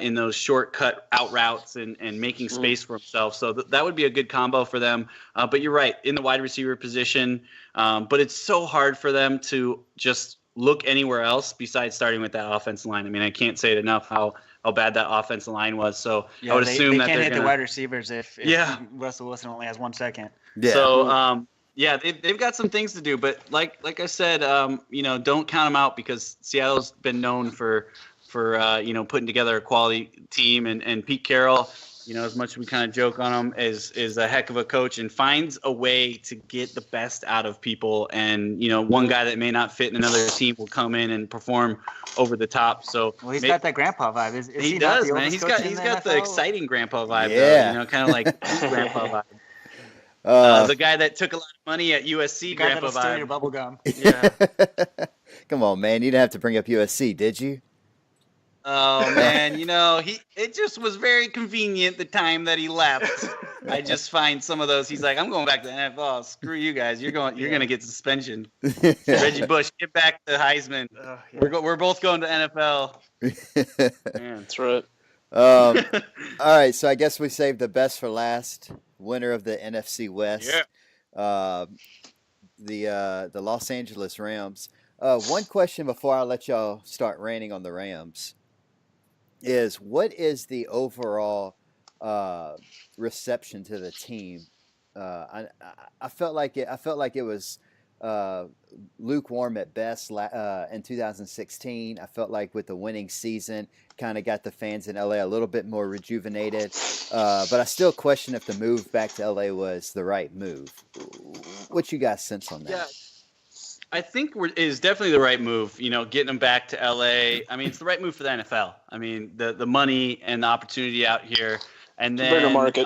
in those shortcut out routes and making space for himself. So that would be a good combo for them. But you're right, in the wide receiver position. But it's so hard for them to just look anywhere else besides starting with that offensive line. I mean, I can't say it enough how bad that offensive line was. So I would assume that they can't they're hit the wide receivers if Russell Wilson only has 1 second. Yeah. So they've got some things to do, but like I said, don't count them out because Seattle's been known for putting together a quality team, and Pete Carroll, as much as we kind of joke on him, is a heck of a coach and finds a way to get the best out of people. And one guy that may not fit in another team will come in and perform over the top. So he's got that grandpa vibe. Is he he does, not the man. He's got the exciting grandpa vibe. Yeah. Though, kind of like grandpa vibe. The guy that took a lot of money at USC, grandpa vibe. Steal your bubble gum. Yeah. Come on, man. You didn't have to bring up USC, did you? Oh man, it just was very convenient the time that he left. I just find some of those. He's like, I'm going back to the NFL. Screw you guys. You're gonna get suspension. Reggie Bush, get back to Heisman. We're both going to NFL. Man, that's right. All right, so I guess we saved the best for last. Winner of the NFC West. Yeah. The Los Angeles Rams. One question before I let y'all start ranting on the Rams is, what is the overall reception to the team? I felt like it was lukewarm at best in 2016. I felt like with the winning season, kind of got the fans in LA a little bit more rejuvenated. But I still question if the move back to LA was the right move. What you guys sense on that? Yeah. I think it is definitely the right move, getting them back to LA. I mean, it's the right move for the NFL. I mean, the money and the opportunity out here, and then bigger market.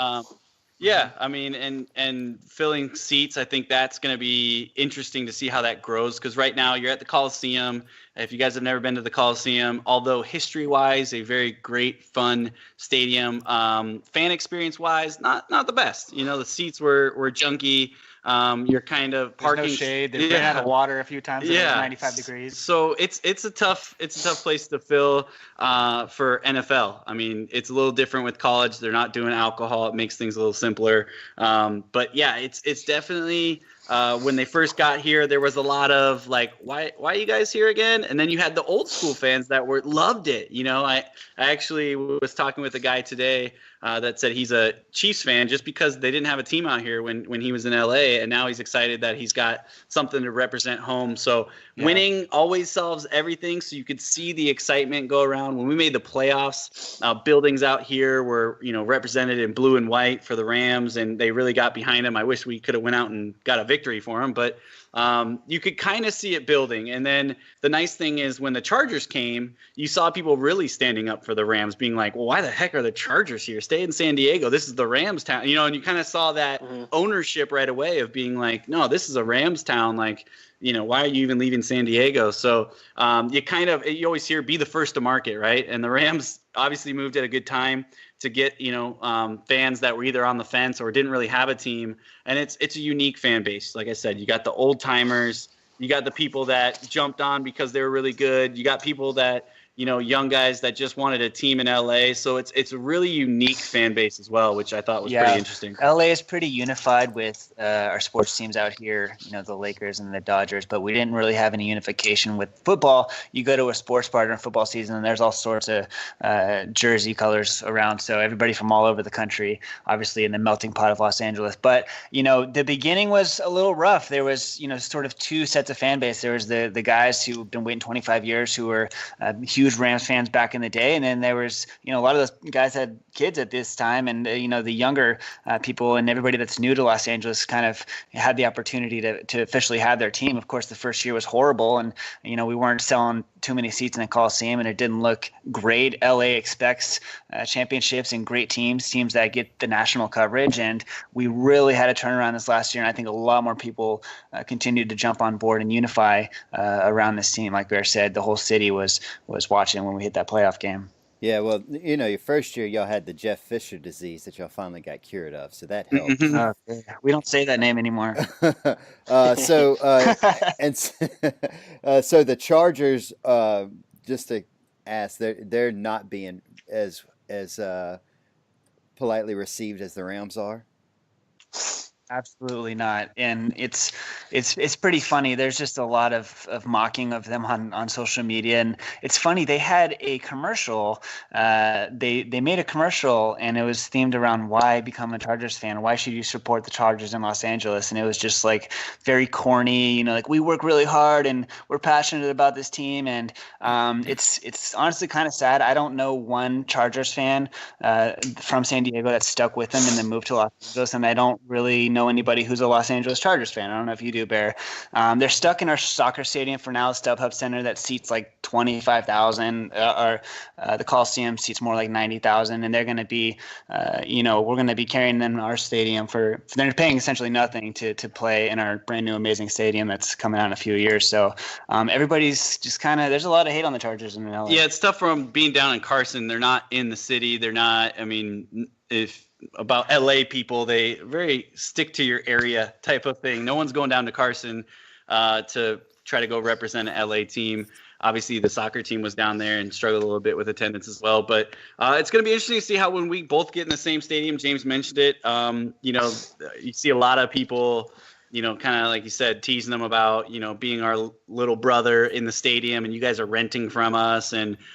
Yeah, I mean, and filling seats, I think that's going to be interesting to see how that grows, because right now you're at the Coliseum. If you guys have never been to the Coliseum, although history-wise a very great, fun stadium, fan experience-wise not the best. The seats were junky. You're kind of parking. There's no shade. They've been out of water a few times. Yeah, 95 degrees. So it's a tough place to fill for NFL. I mean, it's a little different with college. They're not doing alcohol. It makes things a little simpler. But yeah, it's definitely. When they first got here, there was a lot of like, why are you guys here again? And then you had the old school fans that loved it. I actually was talking with a guy today that said he's a Chiefs fan just because they didn't have a team out here when he was in LA, and now he's excited that he's got something to represent home. So winning always solves everything. So you could see the excitement go around. When we made the playoffs, buildings out here were represented in blue and white for the Rams, and they really got behind them. I wish we could have went out and got a victory for them, but you could kind of see it building. And then the nice thing is when the Chargers came, you saw people really standing up for the Rams, being like, well, why the heck are the Chargers here? Stay in San Diego. This is the Rams town, and you kind of saw that ownership right away of being like, no, this is a Rams town. Like, why are you even leaving San Diego? So you always hear be the first to market, right? And the Rams obviously moved at a good time to get fans that were either on the fence or didn't really have a team. And it's a unique fan base. Like I said, you got the old timers, you got the people that jumped on because they were really good, you got people that young guys that just wanted a team in LA. So it's a really unique fan base as well, which I thought was pretty interesting. LA is pretty unified with our sports teams out here, the Lakers and the Dodgers, but we didn't really have any unification with football. You go to a sports bar during football season and there's all sorts of jersey colors around. So everybody from all over the country, obviously in the melting pot of Los Angeles. But, the beginning was a little rough. There was, sort of two sets of fan base. There was the guys who've been waiting 25 years who were huge huge Rams fans back in the day. And then there was, a lot of those guys had kids at this time, and the younger people and everybody that's new to Los Angeles kind of had the opportunity to officially have their team. Of course, the first year was horrible, and we weren't selling too many seats in the Coliseum, and it didn't look great. LA expects championships and great teams that get the national coverage, and we really had a turnaround this last year. And I think a lot more people continued to jump on board and unify around this team. Like Bear said, the whole city was watching when we hit that playoff game. Yeah, well, your first year y'all had the Jeff Fisher disease that y'all finally got cured of, so that helped. We don't say that name anymore. So the Chargers, just to ask, they're not being as politely received as the Rams are. Absolutely not. And it's pretty funny. There's just a lot of mocking of them on social media. And it's funny, they had a commercial. They made a commercial, and it was themed around why become a Chargers fan. Why should you support the Chargers in Los Angeles? And it was just like very corny, like we work really hard and we're passionate about this team. And it's honestly kind of sad. I don't know one Chargers fan from San Diego that stuck with them and then moved to Los Angeles. And I don't really know anybody who's a Los Angeles Chargers fan. I don't know if you do, Bear. They're stuck in our soccer stadium for now, StubHub Center, that seats like 25,000. The Coliseum seats more like 90,000, and they're going to be, we're going to be carrying them in our stadium they're paying essentially nothing to play in our brand new amazing stadium that's coming out in a few years. So everybody's just kind of, there's a lot of hate on the Chargers in LA. Yeah, it's tough from being down in Carson. They're not in the city. They're not, about LA people, they very stick to your area type of thing. No one's going down to Carson to try to go represent an LA team. Obviously, the soccer team was down there and struggled a little bit with attendance as well. But it's going to be interesting to see how when we both get in the same stadium, James mentioned it, you see a lot of people, kind of like you said, teasing them about, being our little brother in the stadium and you guys are renting from us.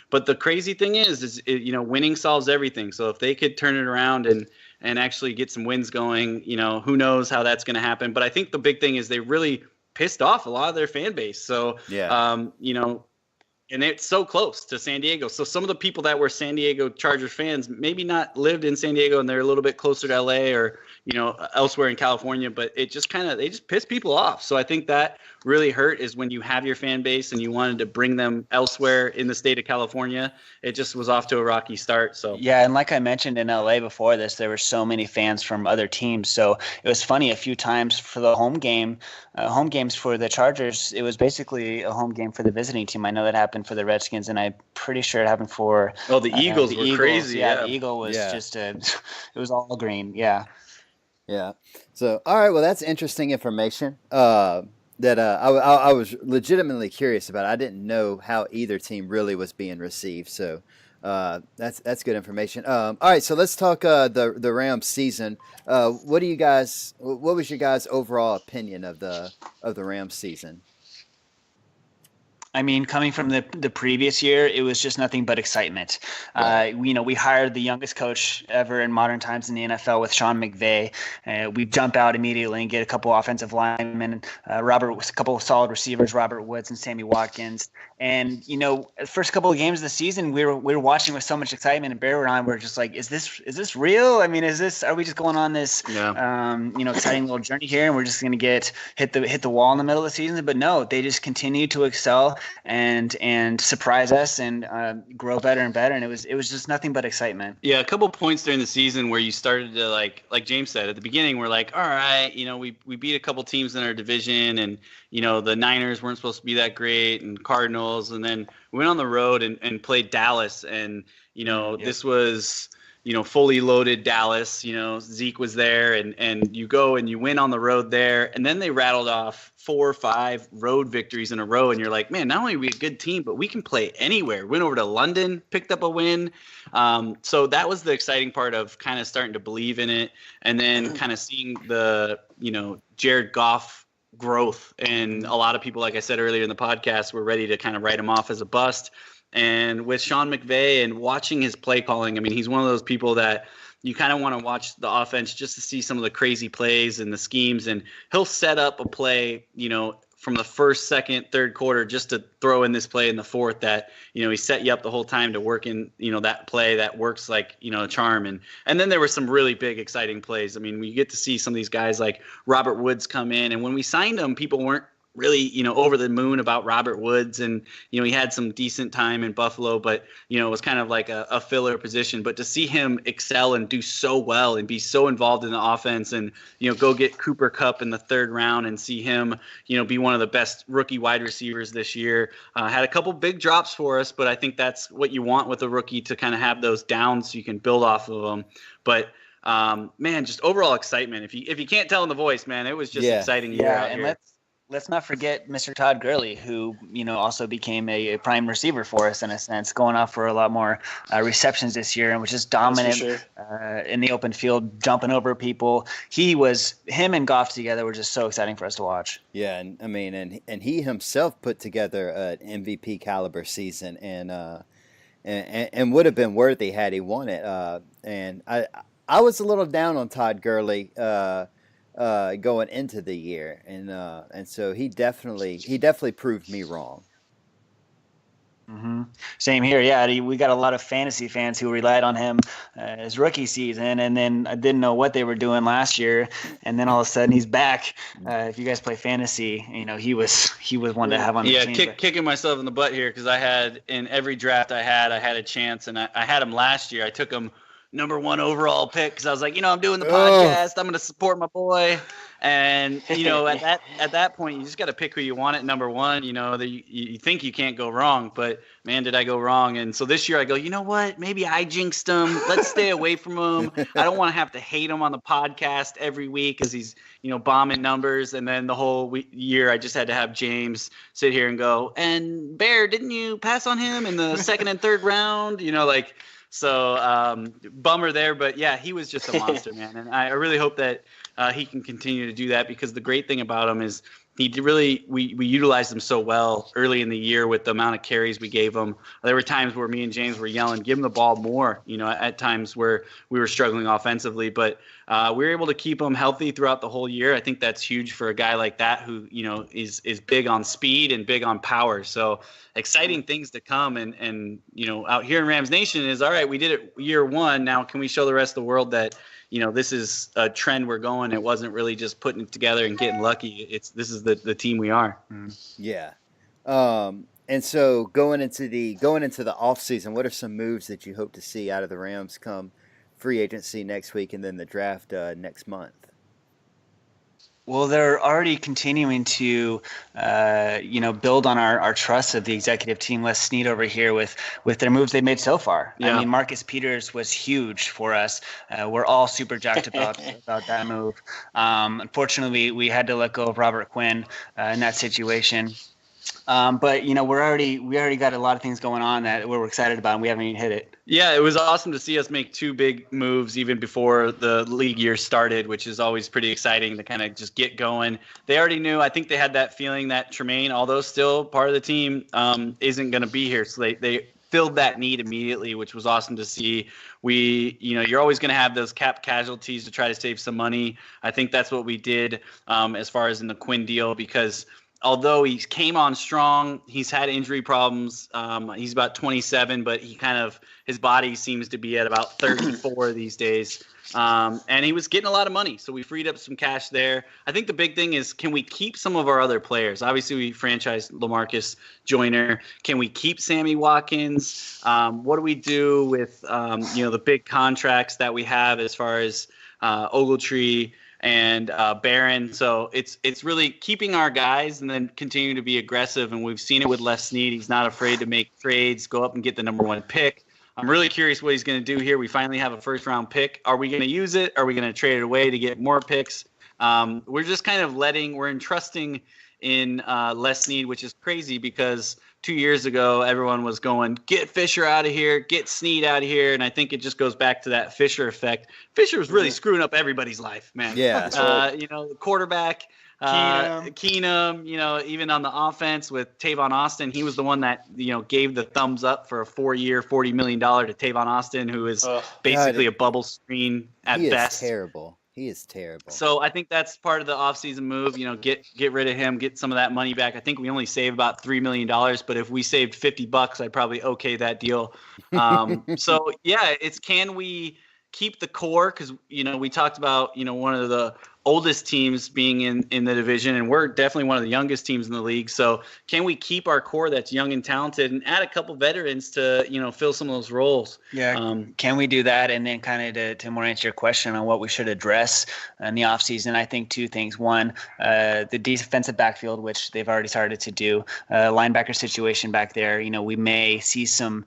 But the crazy thing is winning solves everything. So if they could turn it around and actually get some wins going, who knows how that's going to happen. But I think the big thing is they really pissed off a lot of their fan base. So, and it's so close to San Diego. So some of the people that were San Diego Chargers fans maybe not lived in San Diego and they're a little bit closer to LA or, elsewhere in California, but it just they just piss people off. So I think that really hurt is when you have your fan base and you wanted to bring them elsewhere in the state of California. It just was off to a rocky start. So yeah, and like I mentioned in LA before this, there were so many fans from other teams. So it was funny a few times for the home games for the Chargers. It was basically a home game for the visiting team. I know that happened for the Redskins, and I'm pretty sure it happened for the Eagles were crazy. Yeah, the Eagle was just it was all green. Yeah. Yeah. So, all right. Well, that's interesting information that I was legitimately curious about. I didn't know how either team really was being received. So that's good information. All right. So let's talk the Rams season. What was your guys' overall opinion of the Rams season? I mean, coming from the previous year, it was just nothing but excitement. Right. We hired the youngest coach ever in modern times in the NFL with Sean McVay. We jump out immediately and get a couple offensive linemen, a couple of solid receivers, Robert Woods and Sammy Watkins. And the first couple of games of the season, we were watching with so much excitement, and Bear and I were just like, is this real? I mean, are we just going on this exciting little journey here, and we're just going to hit the wall in the middle of the season? But no, they just continued to excel and surprise us and grow better and better, and it was just nothing but excitement. Yeah, a couple points during the season where you started to like James said at the beginning, we're like, all right, we beat a couple teams in our division, and the Niners weren't supposed to be that great, and Cardinals, and then we went on the road and played Dallas, and this was fully loaded Dallas. Zeke was there, and you go and you win on the road there, and then they rattled off 4 or 5 road victories in a row, and you're like, man, not only are we a good team, but we can play anywhere. Went over to London, picked up a win. So that was the exciting part of kind of starting to believe in it, and then kind of seeing the Jared Goff growth. And a lot of people, like I said earlier in the podcast, were ready to kind of write him off as a bust. And with Sean McVay and watching his play calling, I mean, he's one of those people that you kind of want to watch the offense just to see some of the crazy plays and the schemes. And he'll set up a play, from the first, second, third quarter just to throw in this play in the fourth that, he set you up the whole time to work in, that play that works like, a charm. And then there were some really big, exciting plays. I mean, we get to see some of these guys like Robert Woods come in. And when we signed him, people weren't really, over the moon about Robert Woods. And, he had some decent time in Buffalo, but, it was kind of like a filler position. But to see him excel and do so well and be so involved in the offense and, go get Cooper Kupp in the third round and see him, be one of the best rookie wide receivers this year. Had a couple big drops for us, but I think that's what you want with a rookie, to kind of have those downs so you can build off of them. But man, just overall excitement. If you can't tell in the voice, man, it was just exciting year out here. Let's not forget Mr. Todd Gurley, who, also became a prime receiver for us in a sense, going off for a lot more receptions this year and was just dominant in the open field, jumping over people. Him and Goff together were just so exciting for us to watch. Yeah, and I mean, and he himself put together an MVP caliber season and would have been worthy had he won it. And I was a little down on Todd Gurley going into the year, and so he definitely proved me wrong. Mm-hmm. Same here. Yeah, we got a lot of fantasy fans who relied on him his rookie season, and then I didn't know what they were doing last year, and then all of a sudden he's back. If you guys play fantasy, he was one to have on the team. Yeah, kicking myself in the butt here because I had in every draft I had a chance, and I had him last year. I took him number 1 overall pick because I was like, I'm doing the podcast. I'm going to support my boy. And, at that point, you just got to pick who you want at number 1. You think you can't go wrong, but man, did I go wrong. And so this year I go, you know what? Maybe I jinxed him. Let's stay away from him. I don't want to have to hate him on the podcast every week because he's, bombing numbers. And then the whole year I just had to have James sit here and go, and Bear, didn't you pass on him in the second and third round? So bummer there, but yeah, he was just a monster, man. And I really hope that he can continue to do that because the great thing about him is we utilized him so well early in the year with the amount of carries we gave him. There were times where me and James were yelling, give him the ball more, at times where we were struggling offensively, but we were able to keep him healthy throughout the whole year. I think that's huge for a guy like that who, is big on speed and big on power. So exciting things to come. And out here in Rams Nation is, all right, we did it year 1. Now can we show the rest of the world that, this is a trend we're going. It wasn't really just putting it together and getting lucky. This is the team we are. Yeah. And so going into the off season, what are some moves that you hope to see out of the Rams come free agency next week and then the draft next month? Well, they're already continuing to, build on our trust of the executive team. Les Snead over here with their moves they made so far. Yeah. I mean, Marcus Peters was huge for us. We're all super jacked about that move. Unfortunately, we had to let go of Robert Quinn in that situation. But we already got a lot of things going on that we're excited about, and we haven't even hit it. Yeah, it was awesome to see us make 2 big moves even before the league year started, which is always pretty exciting to kind of just get going. They already knew. I think they had that feeling that Tremaine, although still part of the team, isn't going to be here. So they filled that need immediately, which was awesome to see. You're always going to have those cap casualties to try to save some money. I think that's what we did as far as in the Quinn deal because – although he came on strong, he's had injury problems. He's about 27, but his body seems to be at about 34 these days. And he was getting a lot of money, so we freed up some cash there. I think the big thing is, can we keep some of our other players? Obviously, we franchised LaMarcus Joyner. Can we keep Sammy Watkins? What do we do with the big contracts that we have as far as Ogletree and Barron? So it's really keeping our guys and then continuing to be aggressive. And we've seen it with Les Snead. He's not afraid to make trades, go up and get the number 1 pick. I'm really curious what he's going to do here. We finally have a first-round pick. Are we going to use it? Are we going to trade it away to get more picks? We're just kind of we're entrusting in Les Snead, which is crazy because 2 years ago, everyone was going, get Fisher out of here, get Snead out of here. And I think it just goes back to that Fisher effect. Fisher was really screwing up everybody's life, man. Yeah. The quarterback, Keenum, even on the offense with Tavon Austin, he was the one that, gave the thumbs up for a 4-year, $40 million to Tavon Austin, who is basically a bubble screen at best. He is terrible. He is terrible. So I think that's part of the offseason move. Get rid of him, get some of that money back. I think we only saved about $3 million, but if we saved $50, I'd probably okay that deal. So yeah, can we keep the core? Because we talked about one of the oldest teams being in the division, and we're definitely one of the youngest teams in the league. So can we keep our core that's young and talented and add a couple veterans to fill some of those roles? Yeah. Can we do that? And then kind of to more answer your question on what we should address in the offseason, I think two things. One, the defensive backfield, which they've already started to do. Linebacker situation back there. We may see some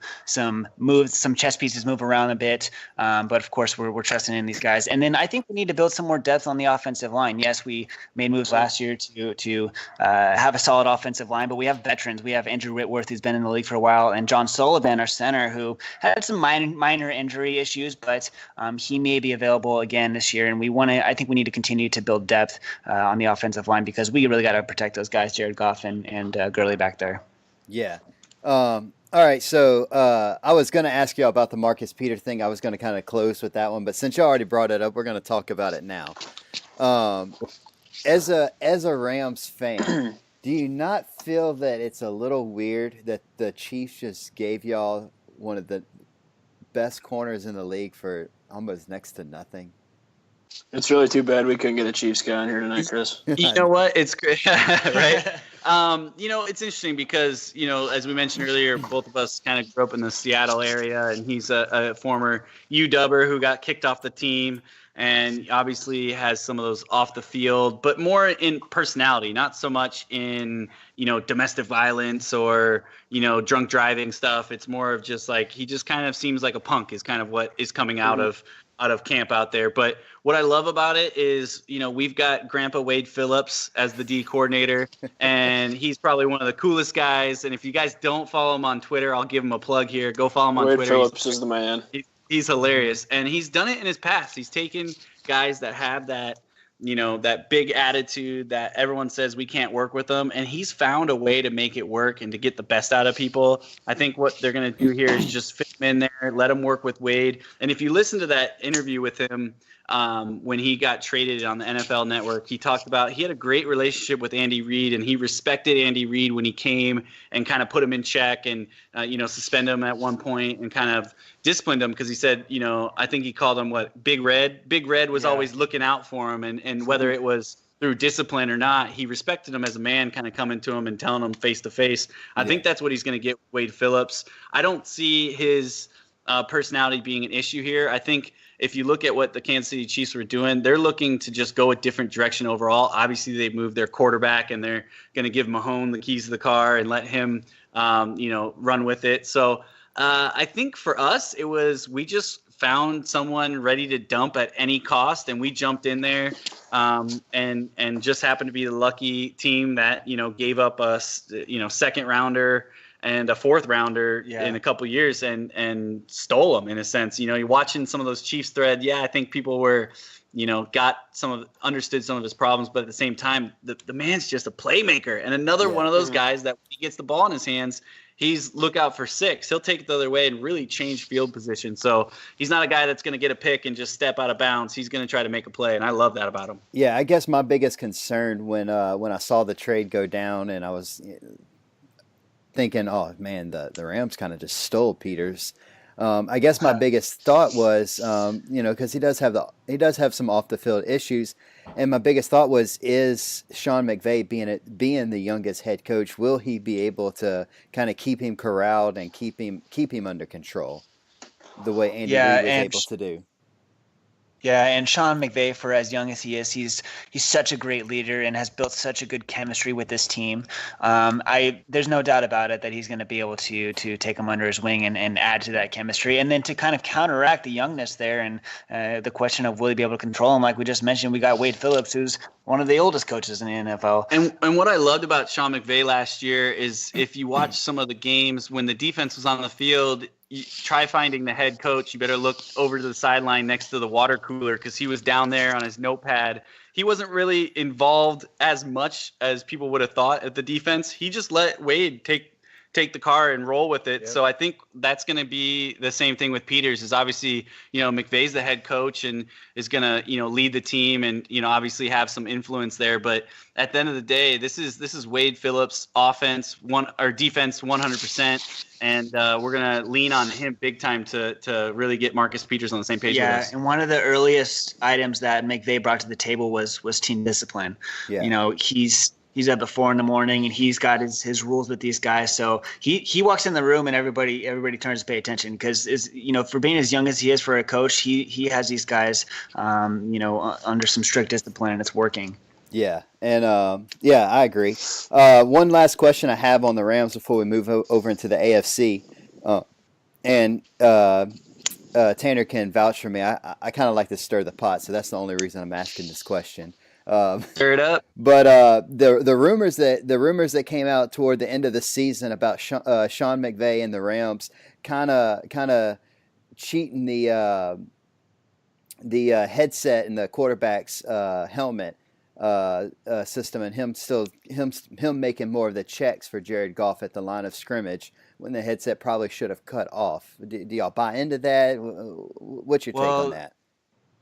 moves, some chess pieces move around a bit, but of course we're trusting in these guys. And then I think we need to build some more depth on the offensive line. Yes, we made moves last year to have a solid offensive line, but we have veterans. We have Andrew Whitworth, who's been in the league for a while, and John Sullivan, our center, who had some minor injury issues, but he may be available again this year. And I think we need to continue to build depth on the offensive line because we really got to protect those guys, Jared Goff and Gurley back there. Yeah. All right, so I was going to ask you about the Marcus Peter thing. I was going to kind of close with that one, but since you already brought it up, we're going to talk about it now. As a Rams fan, do you not feel that it's a little weird that the Chiefs just gave y'all one of the best corners in the league for almost next to nothing? It's really too bad we couldn't get a Chiefs guy on here tonight, Chris. You know what? It's great, right? It's interesting because, as we mentioned earlier, both of us kind of grew up in the Seattle area, and he's a former UW who got kicked off the team and obviously has some of those off the field, but more in personality, not so much in, domestic violence or, drunk driving stuff. It's more of just like, he just kind of seems like a punk is kind of what is coming out of camp out there. But what I love about it is, we've got Grandpa Wade Phillips as the D coordinator, and he's probably one of the coolest guys. And if you guys don't follow him on Twitter, I'll give him a plug here. Go follow him on Wade Twitter. Phillips is the man. He's hilarious. And he's done it in his past. He's taken guys that have that, that big attitude that everyone says we can't work with them. And he's found a way to make it work and to get the best out of people. I think what they're going to do here is just fit him in there, let him work with Wade. And if you listen to that interview with him, when he got traded on the NFL Network, he talked about he had a great relationship with Andy Reid, and he respected Andy Reid when he came and kind of put him in check and, suspend him at one point and kind of disciplined him because he said, I think he called him Big Red. Big Red was always looking out for him, and whether it was through discipline or not, he respected him as a man, kind of coming to him and telling him face to face. I think that's what he's going to get with Wade Phillips. I don't see his personality being an issue here. I think if you look at what the Kansas City Chiefs were doing, they're looking to just go a different direction overall. Obviously, they've moved their quarterback, and they're going to give Mahomes the keys to the car and let him, run with it. So I think for us, we just found someone ready to dump at any cost, and we jumped in there and just happened to be the lucky team that, gave up a, second rounder and a fourth rounder in a couple years and stole them in a sense. You're watching some of those Chiefs thread. Yeah, I think people were, understood some of his problems, but at the same time, the man's just a playmaker. And another one of those guys that when he gets the ball in his hands, he's look out for six. He'll take it the other way and really change field position. So he's not a guy that's going to get a pick and just step out of bounds. He's going to try to make a play, and I love that about him. Yeah, I guess my biggest concern when I saw the trade go down and I was thinking, oh man, the Rams kind of just stole Peters. I guess my biggest thought was, because he does have some off the field issues, and my biggest thought was, is Sean McVay being the youngest head coach, will he be able to kind of keep him corralled and keep him under control, the way Andy Reid was able to do? Yeah, and Sean McVay, for as young as he is, he's such a great leader and has built such a good chemistry with this team. There's no doubt about it that he's going to be able to take him under his wing and add to that chemistry, and then to kind of counteract the youngness there and the question of will he be able to control him. Like we just mentioned, we got Wade Phillips, who's one of the oldest coaches in the NFL. And what I loved about Sean McVay last year is if you watch some of the games when the defense was on the field, you try finding the head coach. You better look over to the sideline next to the water cooler because he was down there on his notepad. He wasn't really involved as much as people would have thought at the defense. He just let Wade take take the car and roll with it. Yep. So I think that's going to be the same thing with Peters. Is obviously, McVay's the head coach and is going to, lead the team and, obviously have some influence there. But at the end of the day, this is Wade Phillips' defense 100%. And we're going to lean on him big time to really get Marcus Peters on the same page with us. And one of the earliest items that McVay brought to the table was team discipline. Yeah. He's up at 4 a.m. and he's got his rules with these guys. So he walks in the room and everybody turns to pay attention because for being as young as he is for a coach, he has these guys under some strict discipline and it's working. Yeah, and I agree. One last question I have on the Rams before we move over into the AFC, and Tanner can vouch for me. I kind of like to stir the pot, so that's the only reason I'm asking this question. Stir it up. But the rumors that came out toward the end of the season about Sean McVay and the Rams kind of cheating the headset in the quarterback's helmet system, and him making more of the checks for Jared Goff at the line of scrimmage when the headset probably should have cut off. Do y'all buy into that? What's your take on that?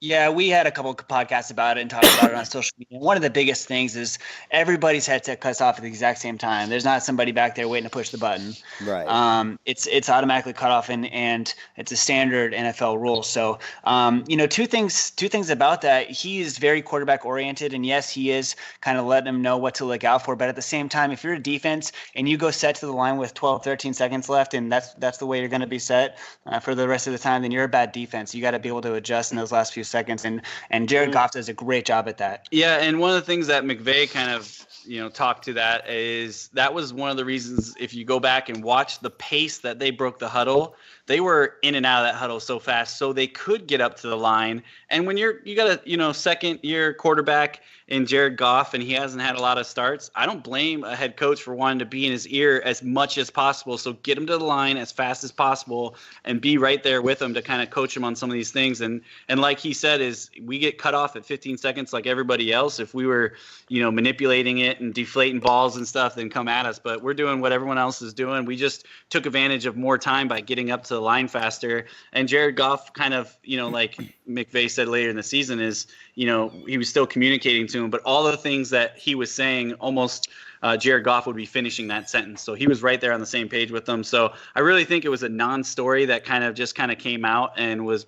Yeah, we had a couple of podcasts about it and talked about it on social media. One of the biggest things is everybody's headset cuts off at the exact same time. There's not somebody back there waiting to push the button. Right. It's automatically cut off, and it's a standard NFL rule. So, two things about that. He is very quarterback oriented, and yes, he is kind of letting them know what to look out for. But at the same time, if you're a defense and you go set to the line with 12, 13 seconds left, and that's the way you're going to be set for the rest of the time, then you're a bad defense. You got to be able to adjust in those last few seconds, and Jared Goff does a great job at that. Yeah, and one of the things that McVay kind of talked to that is that was one of the reasons, if you go back and watch the pace that they broke the huddle, they were in and out of that huddle so fast so they could get up to the line. And when you got a second year quarterback in Jared Goff and he hasn't had a lot of starts, I don't blame a head coach for wanting to be in his ear as much as possible. So get him to the line as fast as possible and be right there with him to kind of coach him on some of these things. And like he said, is we get cut off at 15 seconds like everybody else. If we were, manipulating it and deflating balls and stuff, then come at us. But we're doing what everyone else is doing. We just took advantage of more time by getting up to the line faster. And Jared Goff kind of, like McVay said later in the season is, he was still communicating to him, but all the things that he was saying, almost Jared Goff would be finishing that sentence. So he was right there on the same page with them. So I really think it was a non-story that kind of came out and was,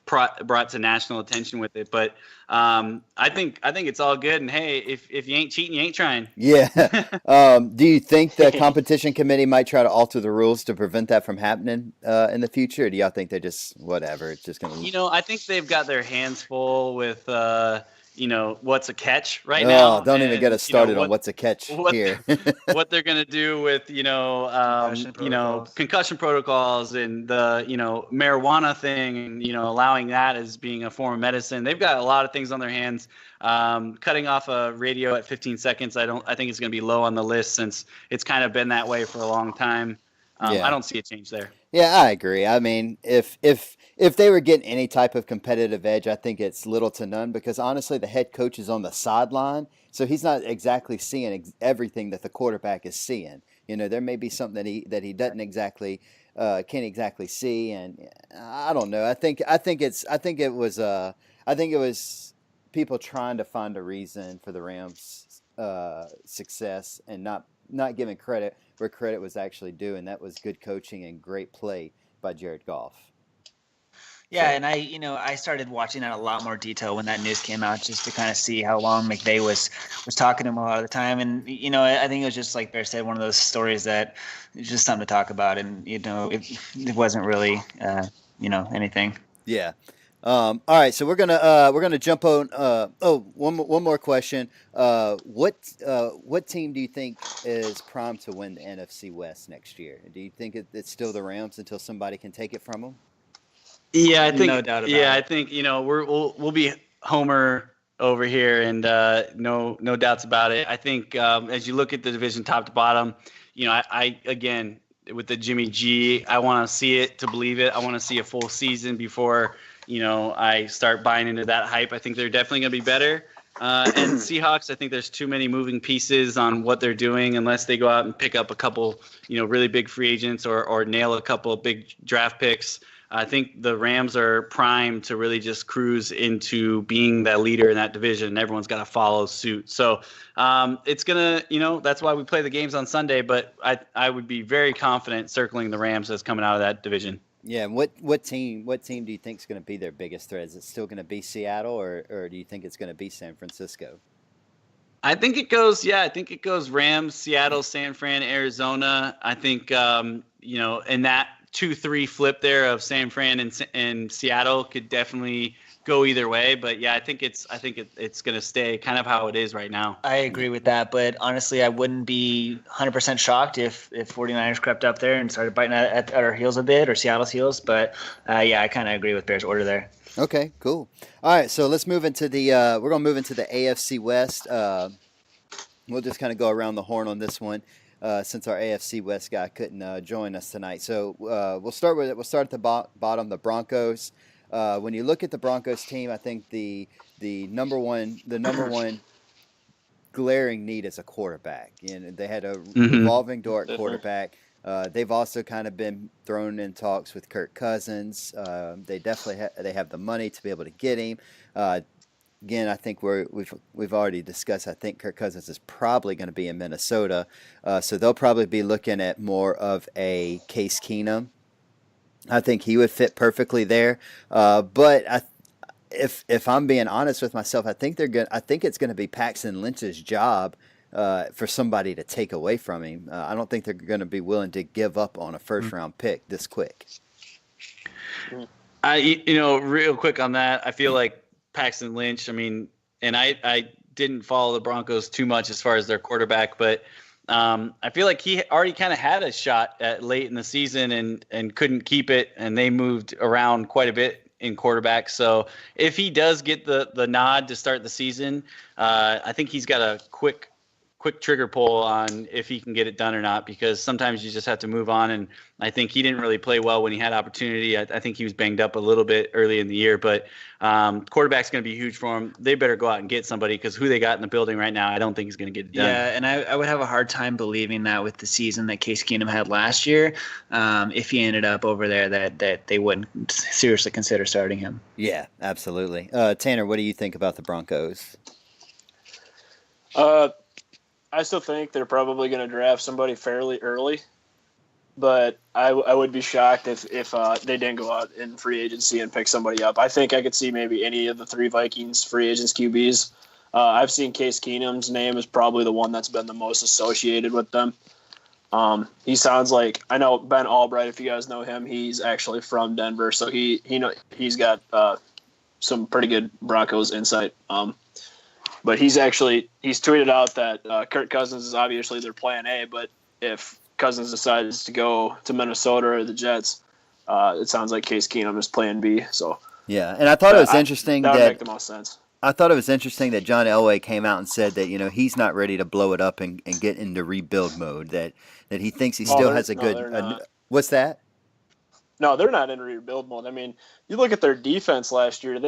brought to national attention with it. But I think it's all good. And hey, if you ain't cheating, you ain't trying. Yeah. Do you think the competition committee might try to alter the rules to prevent that from happening in the future? Or do y'all think they're just whatever? It's just going to. I think they've got their hands full with. What's a catch right now. Don't even get us started on what's a catch here. What they're going to do with, concussion protocols and the, marijuana thing and, allowing that as being a form of medicine. They've got a lot of things on their hands. Cutting off a radio at 15 seconds, I think it's going to be low on the list since it's kind of been that way for a long time. I don't see a change there. Yeah, I agree. I mean, if they were getting any type of competitive edge, I think it's little to none because honestly, the head coach is on the sideline, so he's not exactly seeing everything that the quarterback is seeing. There may be something that he doesn't exactly can't exactly see, and I don't know. I think it was people trying to find a reason for the Rams' success and not giving credit where credit was actually due, and that was good coaching and great play by Jared Goff. Yeah, and I started watching that a lot more detail when that news came out, just to kind of see how long McVay was talking to him a lot of the time. And I think it was just like Bear said, one of those stories that it's just something to talk about, and it wasn't really anything. Yeah. All right, so we're gonna jump on. One more question. What team do you think is primed to win the NFC West next year? Do you think it's still the Rams until somebody can take it from them? Yeah, I think no doubt about it. I think we'll be Homer over here, and no doubts about it. I think as you look at the division top to bottom, I again with the Jimmy G, I want to see it to believe it. I want to see a full season before I start buying into that hype. I think they're definitely going to be better. And Seahawks, I think there's too many moving pieces on what they're doing unless they go out and pick up a couple, really big free agents or nail a couple of big draft picks. I think the Rams are primed to really just cruise into being that leader in that division. Everyone's got to follow suit. So it's going to, that's why we play the games on Sunday. But I would be very confident circling the Rams as coming out of that division. Yeah, and what team do you think is going to be their biggest threat? Is it still going to be Seattle, or do you think it's going to be San Francisco? I think it goes Rams, Seattle, San Fran, Arizona. I think in that 2-3 flip there of San Fran and Seattle could definitely go either way, but yeah, I think it's going to stay kind of how it is right now. I agree with that, but honestly, I wouldn't be 100% shocked if 49ers crept up there and started biting at our heels a bit, or Seattle's heels, but I kind of agree with Bear's order there. Okay, cool. All right, so let's move into we're going to move into the AFC West. We'll just kind of go around the horn on this one. Since our AFC West guy couldn't join us tonight, so we'll start at the bottom, the Broncos. When you look at the Broncos team, I think the number one glaring need is a quarterback. And they had a revolving door at quarterback. They've also kind of been thrown in talks with Kirk Cousins. They definitely they have the money to be able to get him. Again, I think we've already discussed. I think Kirk Cousins is probably going to be in Minnesota, so they'll probably be looking at more of a Case Keenum. I think he would fit perfectly there. But if I'm being honest with myself, I think it's going to be Paxton Lynch's job for somebody to take away from him. I don't think they're going to be willing to give up on a first round pick this quick. Real quick on that, I feel like Paxton Lynch, and I didn't follow the Broncos too much as far as their quarterback, but I feel like he already kind of had a shot at late in the season and couldn't keep it, and they moved around quite a bit in quarterback. So if he does get the nod to start the season, I think he's got a quick trigger pull on if he can get it done or not, because sometimes you just have to move on. And I think he didn't really play well when he had opportunity. I think he was banged up a little bit early in the year, but quarterback's going to be huge for him. They better go out and get somebody, because who they got in the building right now, I don't think he's going to get it done. Yeah, and I would have a hard time believing that with the season that Case Keenum had last year, if he ended up over there, that they wouldn't seriously consider starting him. Yeah, absolutely. Tanner, what do you think about the Broncos? I still think they're probably going to draft somebody fairly early, but I would be shocked if they didn't go out in free agency and pick somebody up. I think I could see maybe any of the three Vikings free agents QBs. I've seen Case Keenum's name is probably the one that's been the most associated with them. He sounds like, I know Ben Albright, if you guys know him, he's actually from Denver, so he's got some pretty good Broncos insight. But he's tweeted out that Kirk Cousins is obviously their plan A, but if Cousins decides to go to Minnesota or the Jets, it sounds like Case Keenum is plan B. So yeah, and I thought it was interesting that would make the most sense. I thought it was interesting that John Elway came out and said that he's not ready to blow it up and get into rebuild mode. That he thinks he still has a good. What's that? No, they're not in rebuild mode. You look at their defense last year.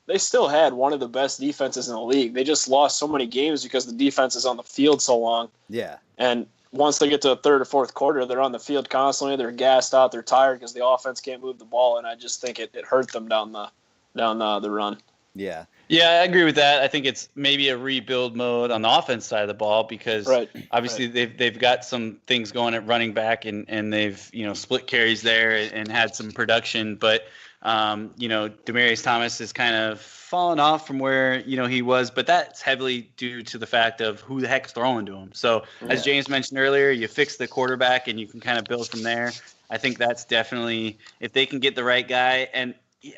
They still had one of the best defenses in the league. They just lost so many games because the defense is on the field so long. Yeah. And once they get to the third or fourth quarter, they're on the field constantly. They're gassed out. They're tired because the offense can't move the ball, and I just think it hurt them down the run. Yeah. Yeah, I agree with that. I think it's maybe a rebuild mode on the offense side of the ball, because obviously they've got some things going at running back, and they've split carries there and had some production, but Demaryius Thomas has kind of fallen off from where he was, but that's heavily due to the fact of who the heck's throwing to him. So as James mentioned earlier, you fix the quarterback and you can kind of build from there. I think that's definitely, if they can get the right guy. And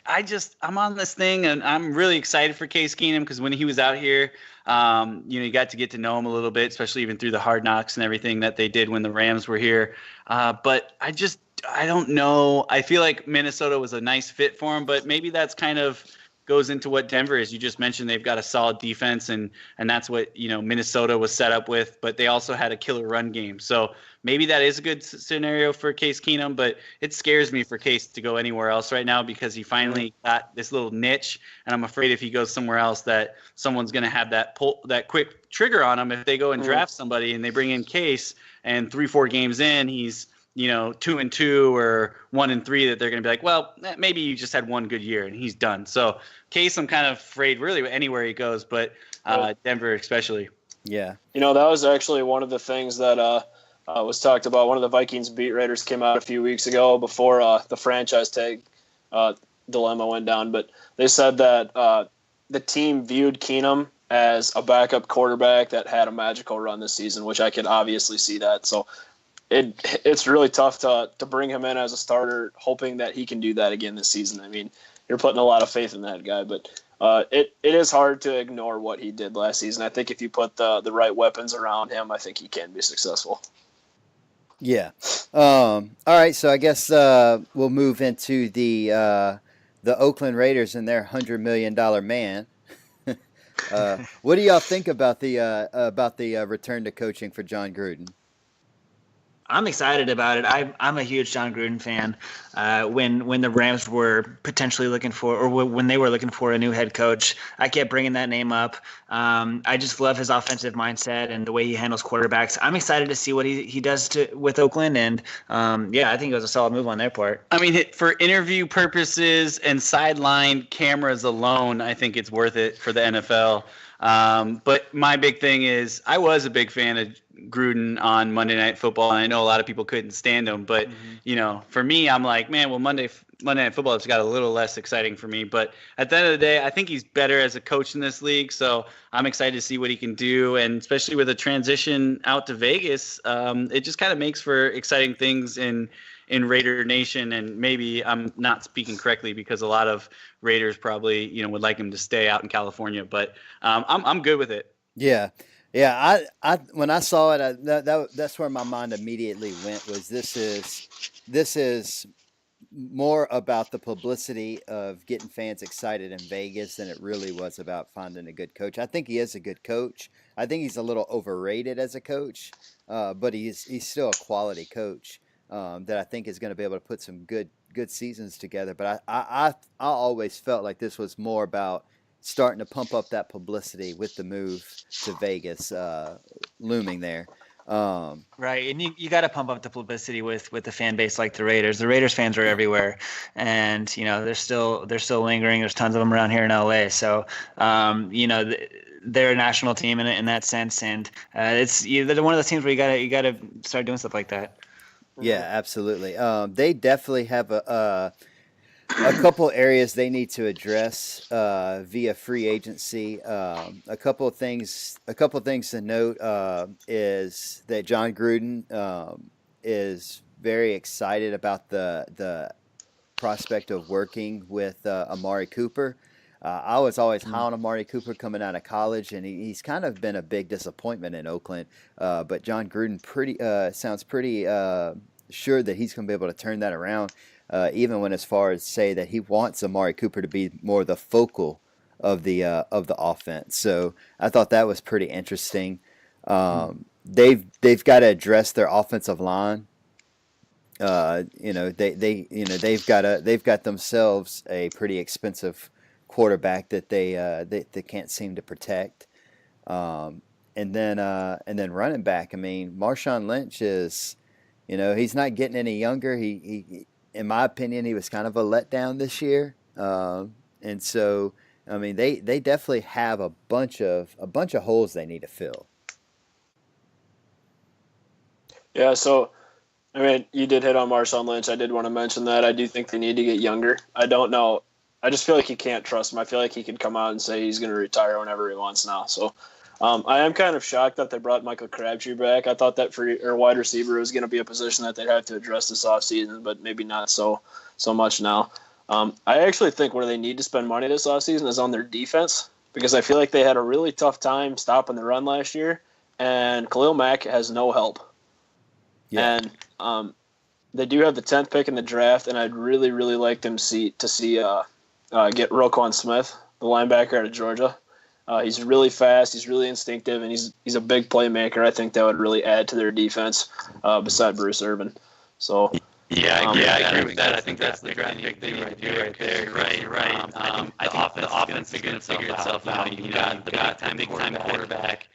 I'm on this thing, and I'm really excited for Case Keenum, because when he was out here, you got to get to know him a little bit, especially even through the hard knocks and everything that they did when the Rams were here. But I don't know. I feel like Minnesota was a nice fit for him, but maybe that's kind of goes into what Denver is. You just mentioned they've got a solid defense, and that's what, you know, Minnesota was set up with, but they also had a killer run game. So maybe that is a good scenario for Case Keenum, but it scares me for Case to go anywhere else right now because he finally got this little niche, and I'm afraid if he goes somewhere else that someone's going to have that quick trigger on him if they go and draft somebody and they bring in Case, and 3-4 games in, he's, you know, 2-2 or 1-3, that they're going to be like, well, maybe you just had one good year and he's done. So Case, I'm kind of afraid really anywhere he goes, but Denver especially. Yeah. You know, that was actually one of the things that was talked about. One of the Vikings beat writers came out a few weeks ago before the franchise tag dilemma went down, but they said that the team viewed Keenum as a backup quarterback that had a magical run this season, which I could obviously see that. So it's really tough to bring him in as a starter, hoping that he can do that again this season. I mean, you're putting a lot of faith in that guy, but it is hard to ignore what he did last season. I think if you put the right weapons around him, I think he can be successful. Yeah. All right. So I guess we'll move into the Oakland Raiders and their $100 million man. What do y'all think about the return to coaching for John Gruden? I'm excited about it. I'm a huge John Gruden fan. When the Rams were potentially looking for, or when they were looking for a new head coach, I kept bringing that name up. I just love his offensive mindset and the way he handles quarterbacks. I'm excited to see what he does with Oakland, and I think it was a solid move on their part. I mean, for interview purposes and sideline cameras alone, I think it's worth it for the NFL. But my big thing is, I was a big fan of Gruden on Monday Night Football, and I know a lot of people couldn't stand him, but you know, for me, I'm like, man, well, Monday Night Football has got a little less exciting for me. But at the end of the day, I think he's better as a coach in this league, so I'm excited to see what he can do, and especially with a transition out to Vegas, it just kind of makes for exciting things in Raider Nation. And maybe I'm not speaking correctly because a lot of Raiders probably, you know, would like him to stay out in California, but I'm good with it. Yeah. Yeah, I when I saw it, that's where my mind immediately went. Was this is more about the publicity of getting fans excited in Vegas than it really was about finding a good coach. I think he is a good coach. I think he's a little overrated as a coach, but he's still a quality coach that I think is going to be able to put some good seasons together. But I always felt like this was more about starting to pump up that publicity with the move to Vegas looming there. Right, and you got to pump up the publicity with the fan base like the Raiders. The Raiders fans are everywhere, and you know they're still lingering. There's tons of them around here in LA. So you know they're a national team in that sense, and they're one of those teams where you gotta start doing stuff like that. Yeah, absolutely. They definitely have a couple areas they need to address via free agency. A couple of things to note is that John Gruden is very excited about the prospect of working with Amari Cooper. I was always high on Amari Cooper coming out of college, and he's kind of been a big disappointment in Oakland. But John Gruden sounds pretty sure that he's going to be able to turn that around. Even when as far as say that he wants Amari Cooper to be more the focal of the offense. So I thought that was pretty interesting. They've got to address their offensive line. They've got themselves a pretty expensive quarterback that they can't seem to protect. And then running back. I mean, Marshawn Lynch is, he's not getting any younger. He in my opinion, he was kind of a letdown this year. And so, I mean, they definitely have a bunch of holes they need to fill. Yeah, so, I mean, you did hit on Marshawn Lynch. I did want to mention that. I do think they need to get younger. I don't know. I just feel like you can't trust him. I feel like he could come out and say he's going to retire whenever he wants now. So I am kind of shocked that they brought Michael Crabtree back. I thought that for wide receiver was going to be a position that they'd have to address this offseason, but maybe not so much now. I actually think where they need to spend money this offseason is on their defense, because I feel like they had a really tough time stopping the run last year, and Khalil Mack has no help. Yeah. And they do have the 10th pick in the draft, and I'd really, really like them to see get Roquan Smith, the linebacker out of Georgia. He's really fast. He's really instinctive, and he's a big playmaker. I think that would really add to their defense beside Bruce Irvin. So. I agree with that. I think that's the draft pick they need to do right there. You're right. I think the offense is going to figure itself out. You got the big time quarterback.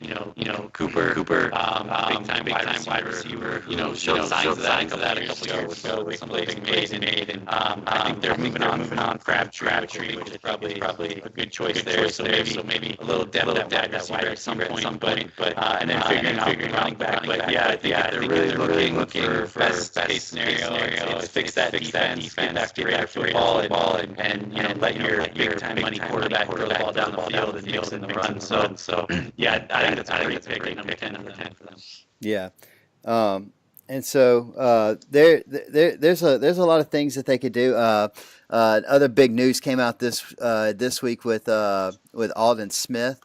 Cooper, big time wide receiver. Showed signs of that a couple years ago with some plays he made. And I think they're moving on Crabtree, which is probably a good choice there. So maybe a little depth at wide receiver at some point. But and then figuring out running back. But yeah, I think they're really looking for best case scenario. It's fix that defense, get back to Raider football, and let your big time money quarterback throw the ball down the field and mix in the run. So yeah, I think that's a great pick, number 10 for them. Yeah, and so there's a lot of things that they could do. Other big news came out this week with Alden Smith.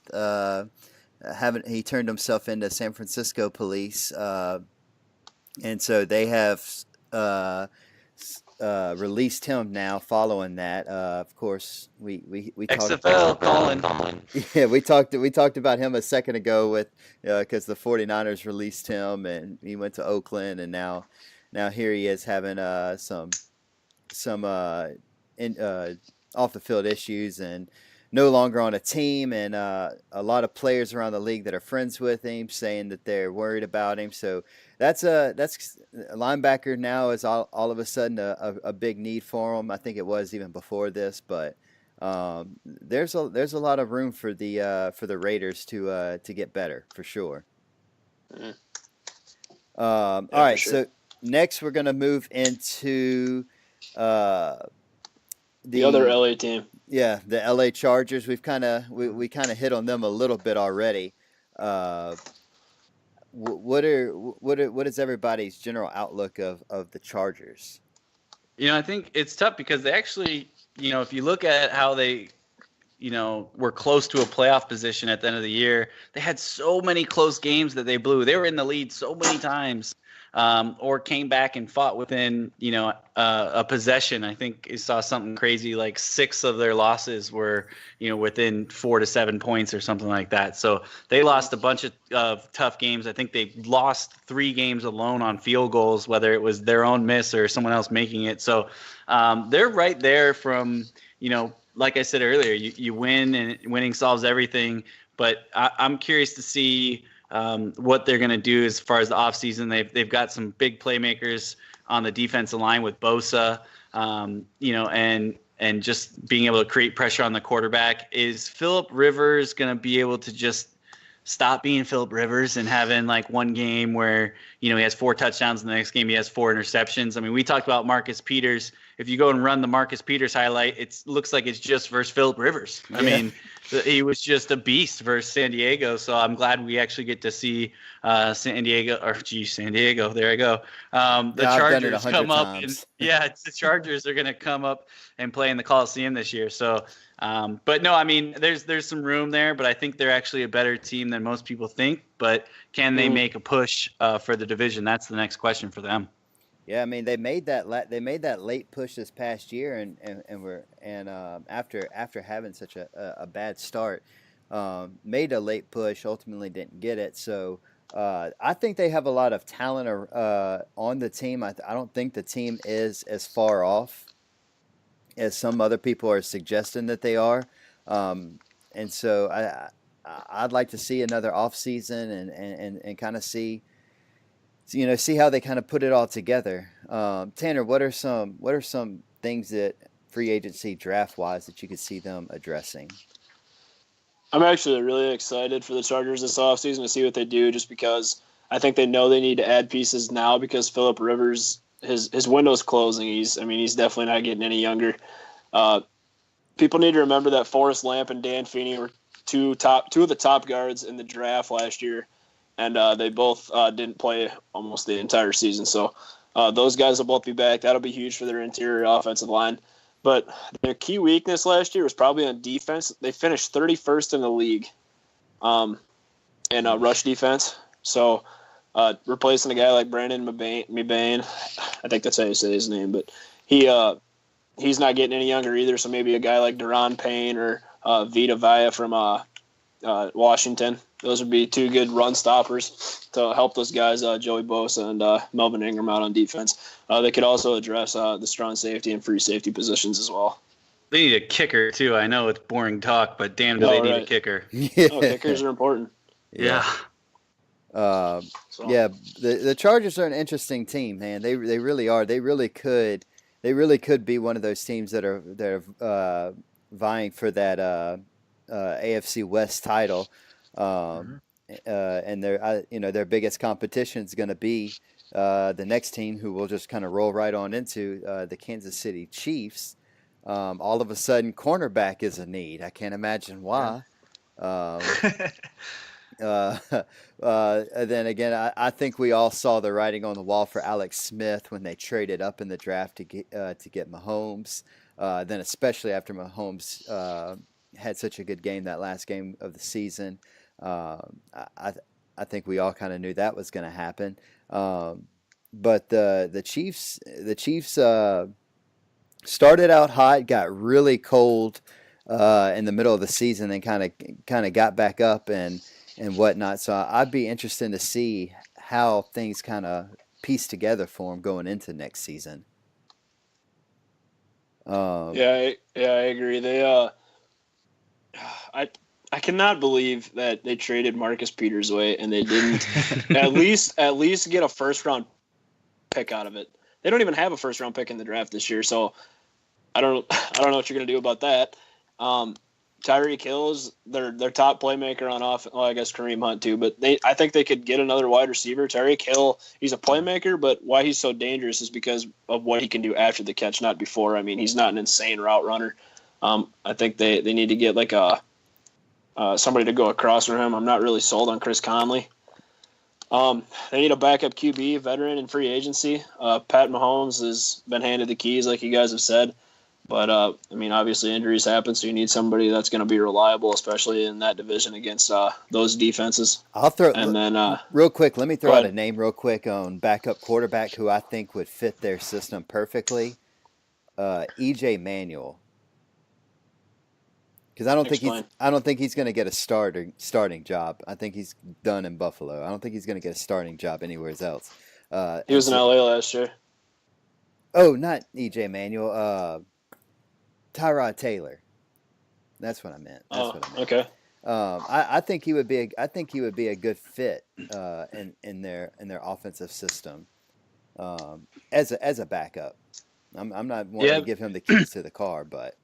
He turned himself into San Francisco police, and so they have. Released him now. Following that, of course, we talked XFL Colin. Yeah, we talked about him a second ago with because the 49ers released him and he went to Oakland, and now here he is having some off the field issues and no longer on a team, and a lot of players around the league that are friends with him saying that they're worried about him. So that's a linebacker now is all of a sudden a big need for him. I think it was even before this, but there's a lot of room for the Raiders to get better for sure. All right, sure. So next we're gonna move into the other LA team. Yeah, the LA Chargers. We kind of hit on them a little bit already. What is everybody's general outlook of the Chargers? I think it's tough because they actually, if you look at how they, were close to a playoff position at the end of the year, they had so many close games that they blew. They were in the lead so many times. Or came back and fought within, a possession. I think you saw something crazy, like 6 of their losses were, within 4 to 7 points or something like that. So they lost a bunch of tough games. I think they lost 3 games alone on field goals, whether it was their own miss or someone else making it. So they're right there from, like I said earlier, you win and winning solves everything. But I'm curious to see what they're going to do as far as the offseason. They've got some big playmakers on the defensive line with Bosa, and just being able to create pressure on the quarterback. Is Phillip Rivers going to be able to just stop being Phillip Rivers and having like one game where, he has 4 touchdowns and the next game he has 4 interceptions? I mean, we talked about Marcus Peters. If you go and run the Marcus Peters highlight, it looks like it's just versus Phillip Rivers. I mean, he was just a beast versus San Diego. So I'm glad we actually get to see San Diego. There I go. The Chargers come up. The Chargers are going to come up and play in the Coliseum this year. So, but no, I mean, there's some room there, but I think they're actually a better team than most people think. But can they make a push for the division? That's the next question for them. Yeah, I mean they made that late push this past year, and after having such a bad start, made a late push, ultimately didn't get it. So I think they have a lot of talent on the team. I don't think the team is as far off as some other people are suggesting that they are, and so I'd like to see another offseason and kind of see how they kind of put it all together. Tanner, what are some things that free agency draft wise that you could see them addressing? I'm actually really excited for the Chargers this offseason to see what they do, just because I think they know they need to add pieces now because Phillip Rivers, his window's closing. He's definitely not getting any younger. People need to remember that Forrest Lamp and Dan Feeney were two of the top guards in the draft last year. And they both didn't play almost the entire season. So those guys will both be back. That'll be huge for their interior offensive line. But their key weakness last year was probably on defense. They finished 31st in the league in rush defense. So replacing a guy like Brandon Mebane, I think that's how you say his name, but he he's not getting any younger either. So maybe a guy like Deron Payne or Vita Vea from Washington. Those would be two good run stoppers to help those guys, Joey Bosa and Melvin Ingram, out on defense. They could also address the strong safety and free safety positions as well. They need a kicker, too. I know it's boring talk, but damn, do they need a kicker. Yeah. Oh, kickers are important. Yeah. Yeah, the Chargers are an interesting team, man. They really are. They really could be one of those teams that are vying for that AFC West title. And their biggest competition is going to be the next team, who will just kind of roll right on into the Kansas City Chiefs. All of a sudden, cornerback is a need. I can't imagine why. Then again, I think we all saw the writing on the wall for Alex Smith when they traded up in the draft to get Mahomes. Then especially after Mahomes had such a good game that last game of the season, I think we all kind of knew that was going to happen. But the Chiefs started out hot, got really cold in the middle of the season, and kind of got back up and whatnot. So I'd be interested to see how things kind of piece together for them going into next season. I agree. They I cannot believe that they traded Marcus Peters away and they didn't at least get a first round pick out of it. They don't even have a first round pick in the draft this year, so I don't know what you're gonna do about that. Tyreek Hill is their top playmaker on offense. Well, I guess Kareem Hunt too, but I think they could get another wide receiver. Tyreek Hill, he's a playmaker, but why he's so dangerous is because of what he can do after the catch, not before. I mean, he's not an insane route runner. I think they need to get like somebody to go across from him. I'm not really sold on Chris Conley. They need a backup QB, veteran in free agency. Pat Mahomes has been handed the keys, like you guys have said. But, I mean, obviously injuries happen, so you need somebody that's going to be reliable, especially in that division against those defenses. Real quick, let me throw out a name real quick on backup quarterback who I think would fit their system perfectly. E.J. Manuel. Because I don't think he's going to get a starting job. I think he's done in Buffalo. I don't think he's going to get a starting job anywhere else. He was in LA last year. Oh, not E.J. Manuel. Tyrod Taylor. That's what I meant. Okay. I think he would be a good fit in their offensive system as a backup. I'm not wanting to give him the keys to the car, but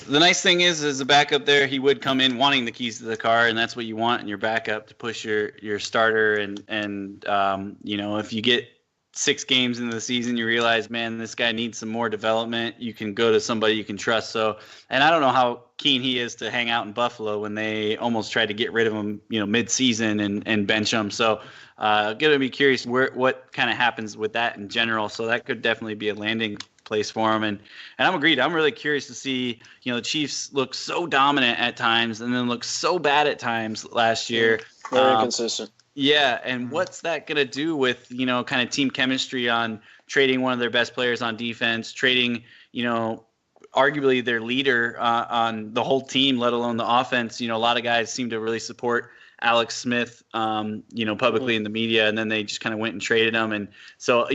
the nice thing is, as a backup there, he would come in wanting the keys to the car, and that's what you want in your backup to push your starter. And if you get 6 games into the season, you realize, man, this guy needs some more development. You can go to somebody you can trust. So, and I don't know how keen he is to hang out in Buffalo when they almost tried to get rid of him, mid-season and bench him. So, going to be curious what kind of happens with that in general. So that could definitely be a landing place for him. And I'm agreed. I'm really curious to see, the Chiefs look so dominant at times and then look so bad at times last year. Very inconsistent. Yeah, and what's that going to do with, kind of team chemistry on trading one of their best players on defense, trading, arguably their leader on the whole team, let alone the offense. A lot of guys seem to really support Alex Smith, publicly in the media, and then they just kind of went and traded him. And so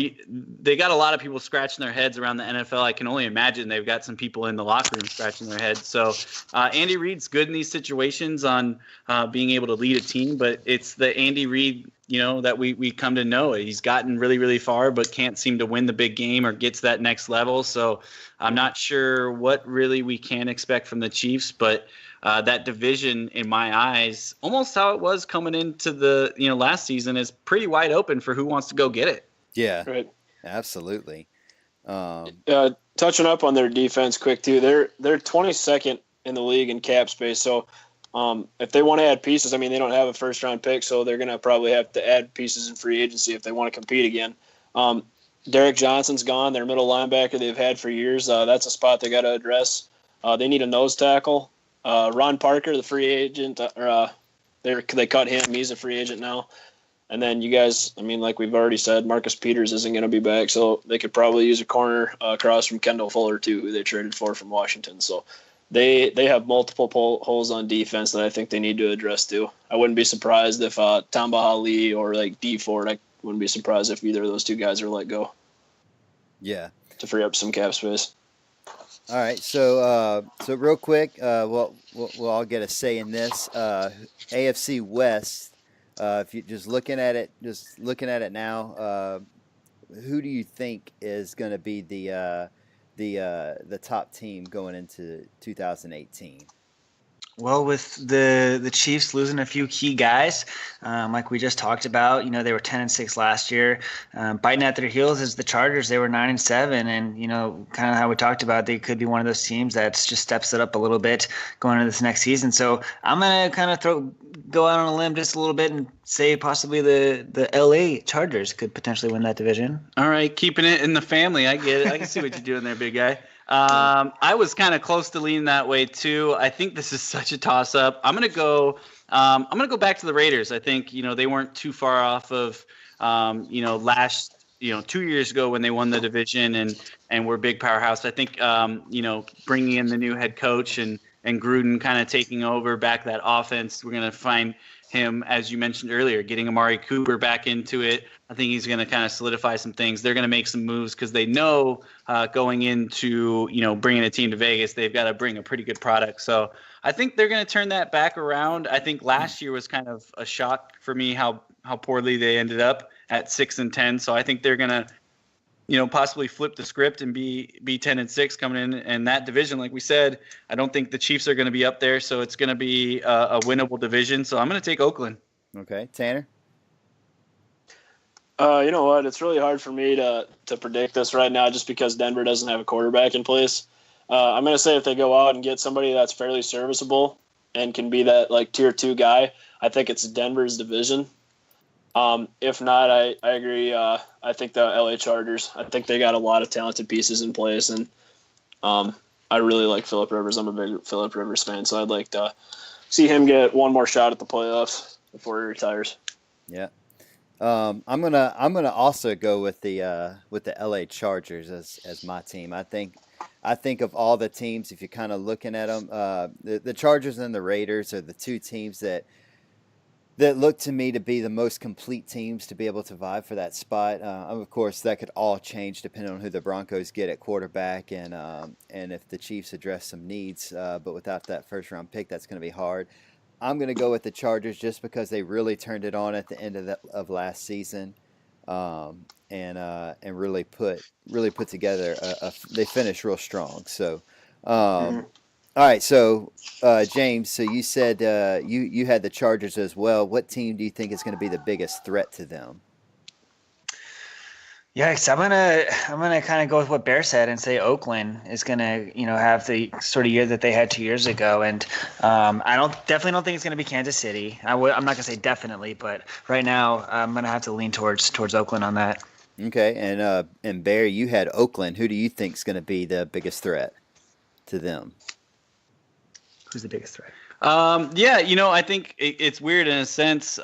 they got a lot of people scratching their heads around the NFL. I can only imagine they've got some people in the locker room scratching their heads. So Andy Reid's good in these situations on being able to lead a team, but it's the Andy Reid, that we come to know. He's gotten really, really far, but can't seem to win the big game or get to that next level. So I'm not sure what really we can expect from the Chiefs, but that division, in my eyes, almost how it was coming into the last season, is pretty wide open for who wants to go get it. Yeah, right. Absolutely. Touching up on their defense quick too, they're 22nd in the league in cap space. So if they want to add pieces, I mean, they don't have a first round pick, so they're going to probably have to add pieces in free agency if they want to compete again. Derek Johnson's gone, their middle linebacker they've had for years. That's a spot they got to address. They need a nose tackle. Ron Parker, the free agent, they cut him. He's a free agent now. And then you guys, I mean, like we've already said, Marcus Peters isn't going to be back, so they could probably use a corner across from Kendall Fuller too, who they traded for from Washington. So they have multiple holes on defense that I think they need to address too. I wouldn't be surprised if Tamba Hali or like D Ford. I wouldn't be surprised if either of those two guys are let go. Yeah. To free up some cap space. All right, so real quick, we'll all get a say in this. AFC West. If you're just looking at it now, who do you think is going to be the top team going into 2018? Well, with the Chiefs losing a few key guys, like we just talked about, they were 10-6 last year. Biting at their heels is the Chargers. They were 9-7, and kind of how we talked about, they could be one of those teams that just steps it up a little bit going into this next season. So I'm gonna kind of go out on a limb just a little bit and say possibly the LA Chargers could potentially win that division. All right, keeping it in the family. I get it. I can see what you're doing there, big guy. I was kind of close to leaning that way too. I think this is such a toss-up. I'm gonna go back to the Raiders. I think they weren't too far off of last 2 years ago when they won the division and were a big powerhouse. I think bringing in the new head coach and Gruden kind of taking over back that offense, we're gonna find him, as you mentioned earlier, getting Amari Cooper back into it. I think he's going to kind of solidify some things. They're going to make some moves because they know going into, bringing a team to Vegas, they've got to bring a pretty good product. So I think they're going to turn that back around. I think last year was kind of a shock for me how poorly they ended up at 6-10. So I think they're going to, possibly flip the script and be 10-6 coming in. And that division, like we said, I don't think the Chiefs are going to be up there. So it's going to be a winnable division. So I'm going to take Oakland. Okay. Tanner? You know what? It's really hard for me to predict this right now just because Denver doesn't have a quarterback in place. I'm going to say if they go out and get somebody that's fairly serviceable and can be that like tier 2 guy, I think it's Denver's division. If not, I agree. I think the LA Chargers. I think they got a lot of talented pieces in place, and I really like Phillip Rivers. I'm a big Phillip Rivers fan, so I'd like to see him get one more shot at the playoffs before he retires. Yeah. I'm gonna also go with the LA Chargers as my team. I think of all the teams, if you're kind of looking at them, the Chargers and the Raiders are the two teams that look to me to be the most complete teams to be able to vie for that spot. Of course, that could all change depending on who the Broncos get at quarterback and if the Chiefs address some needs. But without that first round pick, that's going to be hard. I'm going to go with the Chargers just because they really turned it on at the end of last season, and really put together. They finished real strong. So, all right. So, James, so you said you had the Chargers as well. What team do you think is going to be the biggest threat to them? Yeah, I'm gonna kind of go with what Bear said and say Oakland is gonna have the sort of year that they had 2 years ago, and I definitely don't think it's gonna be Kansas City. I'm not gonna say definitely, but right now I'm gonna have to lean towards Oakland on that. Okay, and Bear, you had Oakland. Who do you think is going to be the biggest threat to them? Who's the biggest threat? I think it's weird in a sense.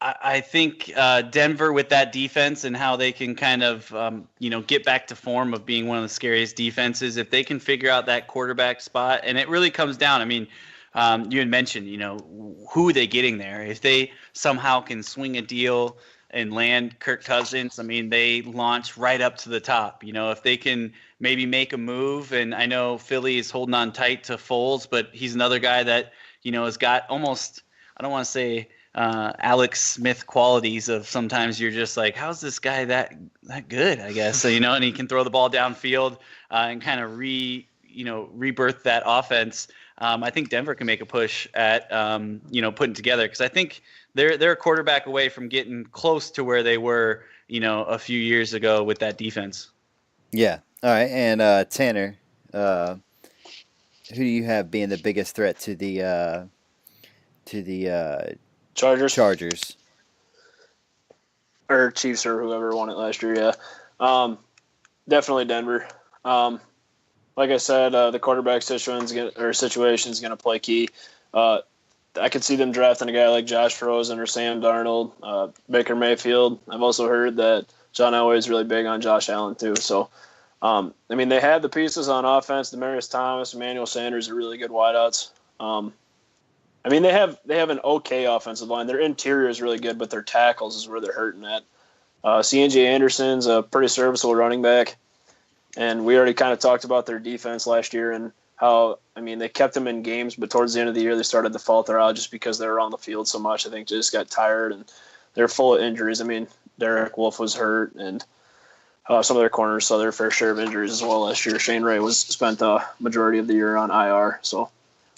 I think Denver with that defense and how they can kind of, get back to form of being one of the scariest defenses. If they can figure out that quarterback spot, and it really comes down, you had mentioned, who are they getting there? If they somehow can swing a deal and land Kirk Cousins, they launch right up to the top. If they can maybe make a move, and I know Philly is holding on tight to Foles, but he's another guy that, has got almost, I don't want to say, Alex Smith qualities of sometimes you're just like, how's this guy that good, I guess. So, and he can throw the ball downfield and kind of rebirth that offense. I think Denver can make a push at, putting together, because I think they're a quarterback away from getting close to where they were, a few years ago with that defense. Yeah. All right. And Tanner, who do you have being the biggest threat to the Chargers. Or Chiefs or whoever won it last year, yeah. Definitely Denver. Like I said, the quarterback situation is going to play key. I could see them drafting a guy like Josh Rosen or Sam Darnold, Baker Mayfield. I've also heard that John Elway is really big on Josh Allen too. So, I mean, they had the pieces on offense. Demaryius Thomas, Emmanuel Sanders are really good wideouts. I mean, they have an okay offensive line. Their interior is really good, but their tackles is where they're hurting at. C.J. Anderson's a pretty serviceable running back, and we already kind of talked about their defense last year and how, I mean, they kept them in games, but towards the end of the year they started to falter out just because they were on the field so much. I think they just got tired, and they're full of injuries. I mean, Derek Wolfe was hurt, and some of their corners saw their fair share of injuries as well last year. Shane Ray spent the majority of the year on IR. So,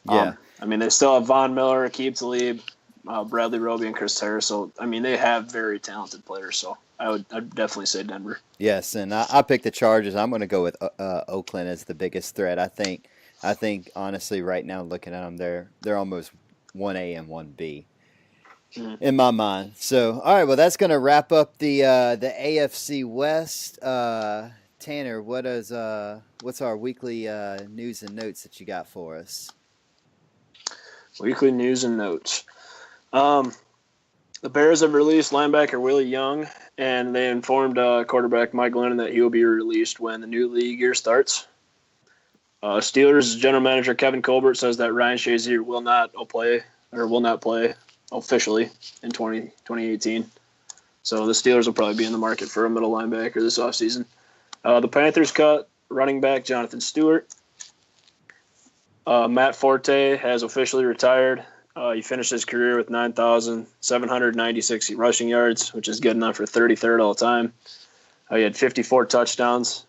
Yeah. I mean, they still have Von Miller, Aqib Talib, Bradley Roby, and Chris Harris. So, I mean, they have very talented players. So, I'd definitely say Denver. Yes, and I picked the Chargers. I'm going to go with Oakland as the biggest threat. I think honestly, right now, looking at them, they're almost 1A and 1B in my mind. So, all right, well, that's going to wrap up the AFC West. Tanner, what's our weekly news and notes that you got for us? Weekly news and notes. The Bears have released linebacker Willie Young, and they informed quarterback Mike Glennon that he will be released when the new league year starts. Steelers general manager Kevin Colbert says that Ryan Shazier will not play officially in 2018. So the Steelers will probably be in the market for a middle linebacker this offseason. The Panthers cut running back Jonathan Stewart. Matt Forte has officially retired. He finished his career with 9,796 rushing yards, which is good enough for 33rd all time. He had 54 touchdowns,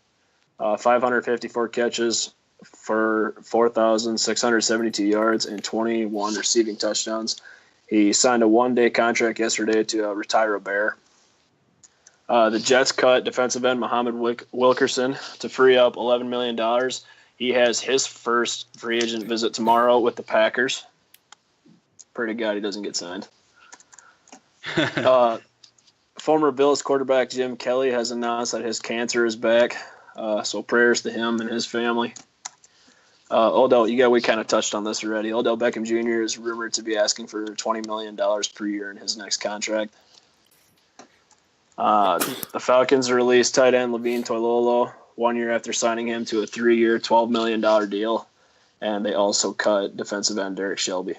554 catches for 4,672 yards, and 21 receiving touchdowns. He signed a one-day contract yesterday to retire a Bear. The Jets cut defensive end Muhammad Wilkerson to free up $11 million. He has his first free agent visit tomorrow with the Packers. Pray to God he doesn't get signed. Former Bills quarterback Jim Kelly has announced that his cancer is back. So prayers to him and his family. We kind of touched on this already. Odell Beckham Jr. is rumored to be asking for $20 million per year in his next contract. The Falcons released tight end Levine Toilolo 1 year after signing him to a 3-year, $12 million deal. And they also cut defensive end Derek Shelby.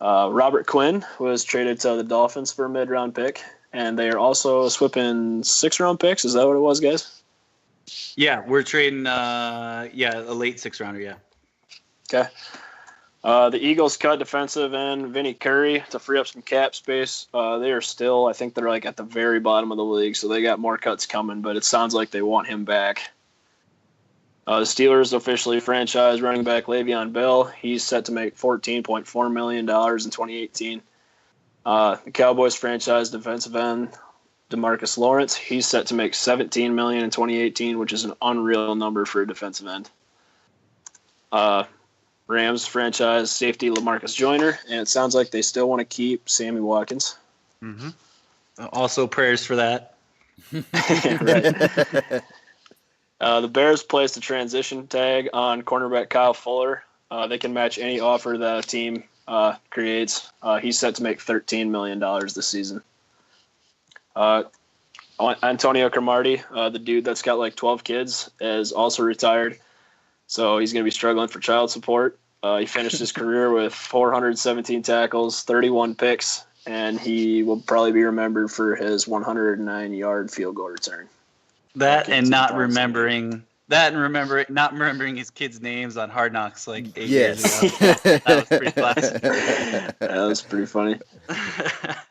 Robert Quinn was traded to the Dolphins for a mid-round pick, and they are also swapping 6-round picks. Is that what it was, guys? Yeah, we're trading, a late 6-rounder, yeah. Okay. The Eagles cut defensive end Vinny Curry to free up some cap space. They are still, I think they're like at the very bottom of the league, so they got more cuts coming, but it sounds like they want him back. The Steelers officially franchised running back Le'Veon Bell. He's set to make $14.4 million in 2018. The Cowboys franchised defensive end DeMarcus Lawrence. He's set to make $17 million in 2018, which is an unreal number for a defensive end. Rams franchise safety LaMarcus Joyner, and it sounds like they still want to keep Sammy Watkins. Mm-hmm. Also prayers for that. Right. The Bears placed a transition tag on cornerback Kyle Fuller. They can match any offer that a team creates. He's set to make $13 million this season. Antonio Cromartie, the dude that's got like 12 kids, is also retired. So he's going to be struggling for child support. He finished his career with 417 tackles, 31 picks, and he will probably be remembered for his 109-yard field goal return. Not remembering his kids' names on Hard Knocks like 8 years ago. That was pretty classic. That was pretty funny.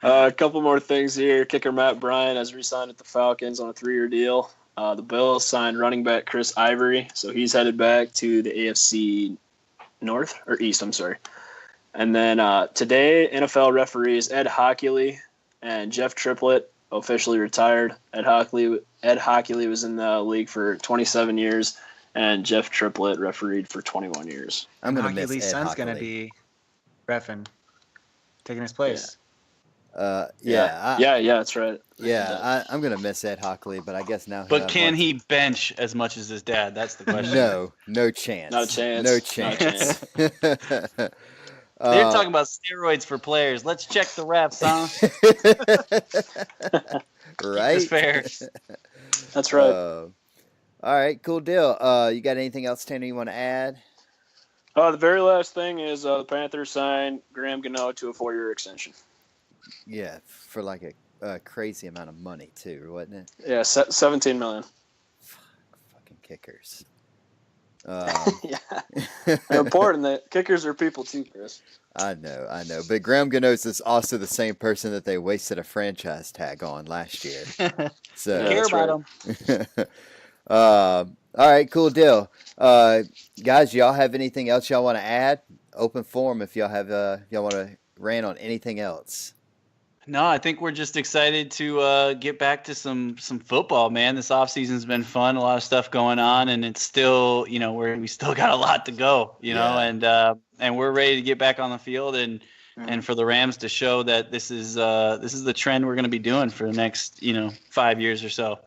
A couple more things here. Kicker Matt Bryant has re-signed with the Falcons on a 3-year deal. The Bills signed running back Chris Ivory, so he's headed back to the AFC North or East. I'm sorry. And then today, NFL referees Ed Hockley and Jeff Triplett officially retired. Ed Hockley was in the league for 27 years, and Jeff Triplett refereed for 21 years. I'm going to miss Hockley's Ed son's Hockley. going to be reffing, taking his place. Yeah, that's right. I'm going to miss Ed Hockley, but I guess now. But can he bench as much as his dad? That's the question. No chance. Not a chance. No chance. They're talking about steroids for players. Let's check the refs, huh? Right? It's fair. That's right. All right, cool deal. You got anything else, Tanner, you want to add? The very last thing is the Panthers signed Graham Gano to a 4-year extension. Yeah, for like a crazy amount of money too, wasn't it? Yeah, $17 million. Fucking kickers. Yeah, they're important. That kickers are people too, Chris. I know. But Graham Gano is also the same person that they wasted a franchise tag on last year. So Yeah, Care that's about right. them. all right, cool deal. Guys, y'all have anything else y'all want to add? Open forum if y'all have y'all want to rant on anything else. No, I think we're just excited to get back to some football, man. This offseason's been fun, a lot of stuff going on, and it's still, we still got a lot to go, Yeah. and we're ready to get back on the field and for the Rams to show that this is the trend we're going to be doing for the next 5 years or so.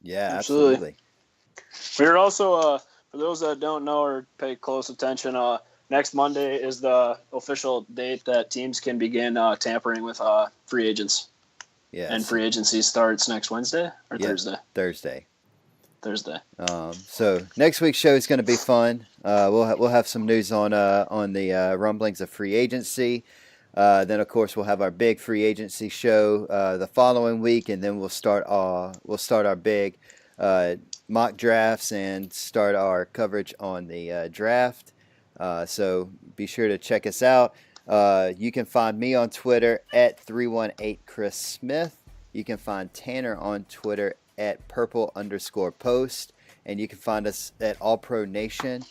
Yeah, Absolutely. absolutely. We're also, for those that don't know or pay close attention, next Monday is the official date that teams can begin tampering with free agents. Yeah. And free agency starts next Wednesday or Thursday? Thursday. So next week's show is going to be fun. We'll have some news on the rumblings of free agency. Then of course we'll have our big free agency show the following week, and then we'll start our big mock drafts and start our coverage on the draft. So be sure to check us out. You can find me on Twitter at 318ChrisSmith. You can find Tanner on Twitter at purple_post. And you can find us at All Pro Nation,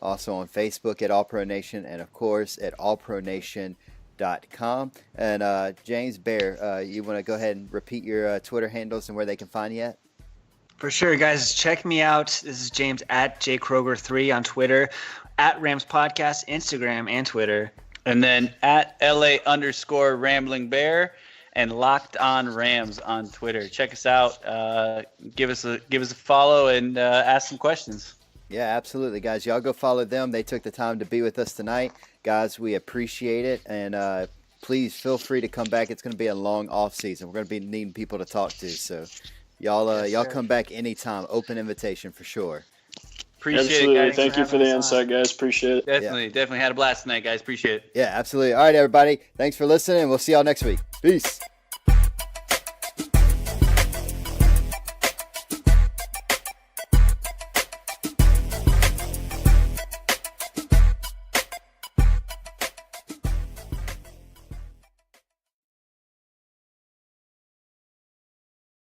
also on Facebook at All Pro Nation, and of course at allpronation.com. And James Bear, you want to go ahead and repeat your Twitter handles and where they can find you at? For sure, guys. Check me out. This is James at JKroger3 on Twitter, at Rams Podcast, Instagram, and Twitter. And then at LA_Rambling Bear and Locked On Rams on Twitter. Check us out. Give us a follow and ask some questions. Yeah, absolutely, guys. Y'all go follow them. They took the time to be with us tonight. Guys, we appreciate it. And please feel free to come back. It's going to be a long off season. We're going to be needing people to talk to. So y'all come back anytime. Open invitation for sure. Appreciate Absolutely. it, guys. Thank you for the insight, guys. Appreciate it. Definitely had a blast tonight, guys. Appreciate it. Yeah, absolutely. All right, everybody. Thanks for listening. We'll see y'all next week. Peace.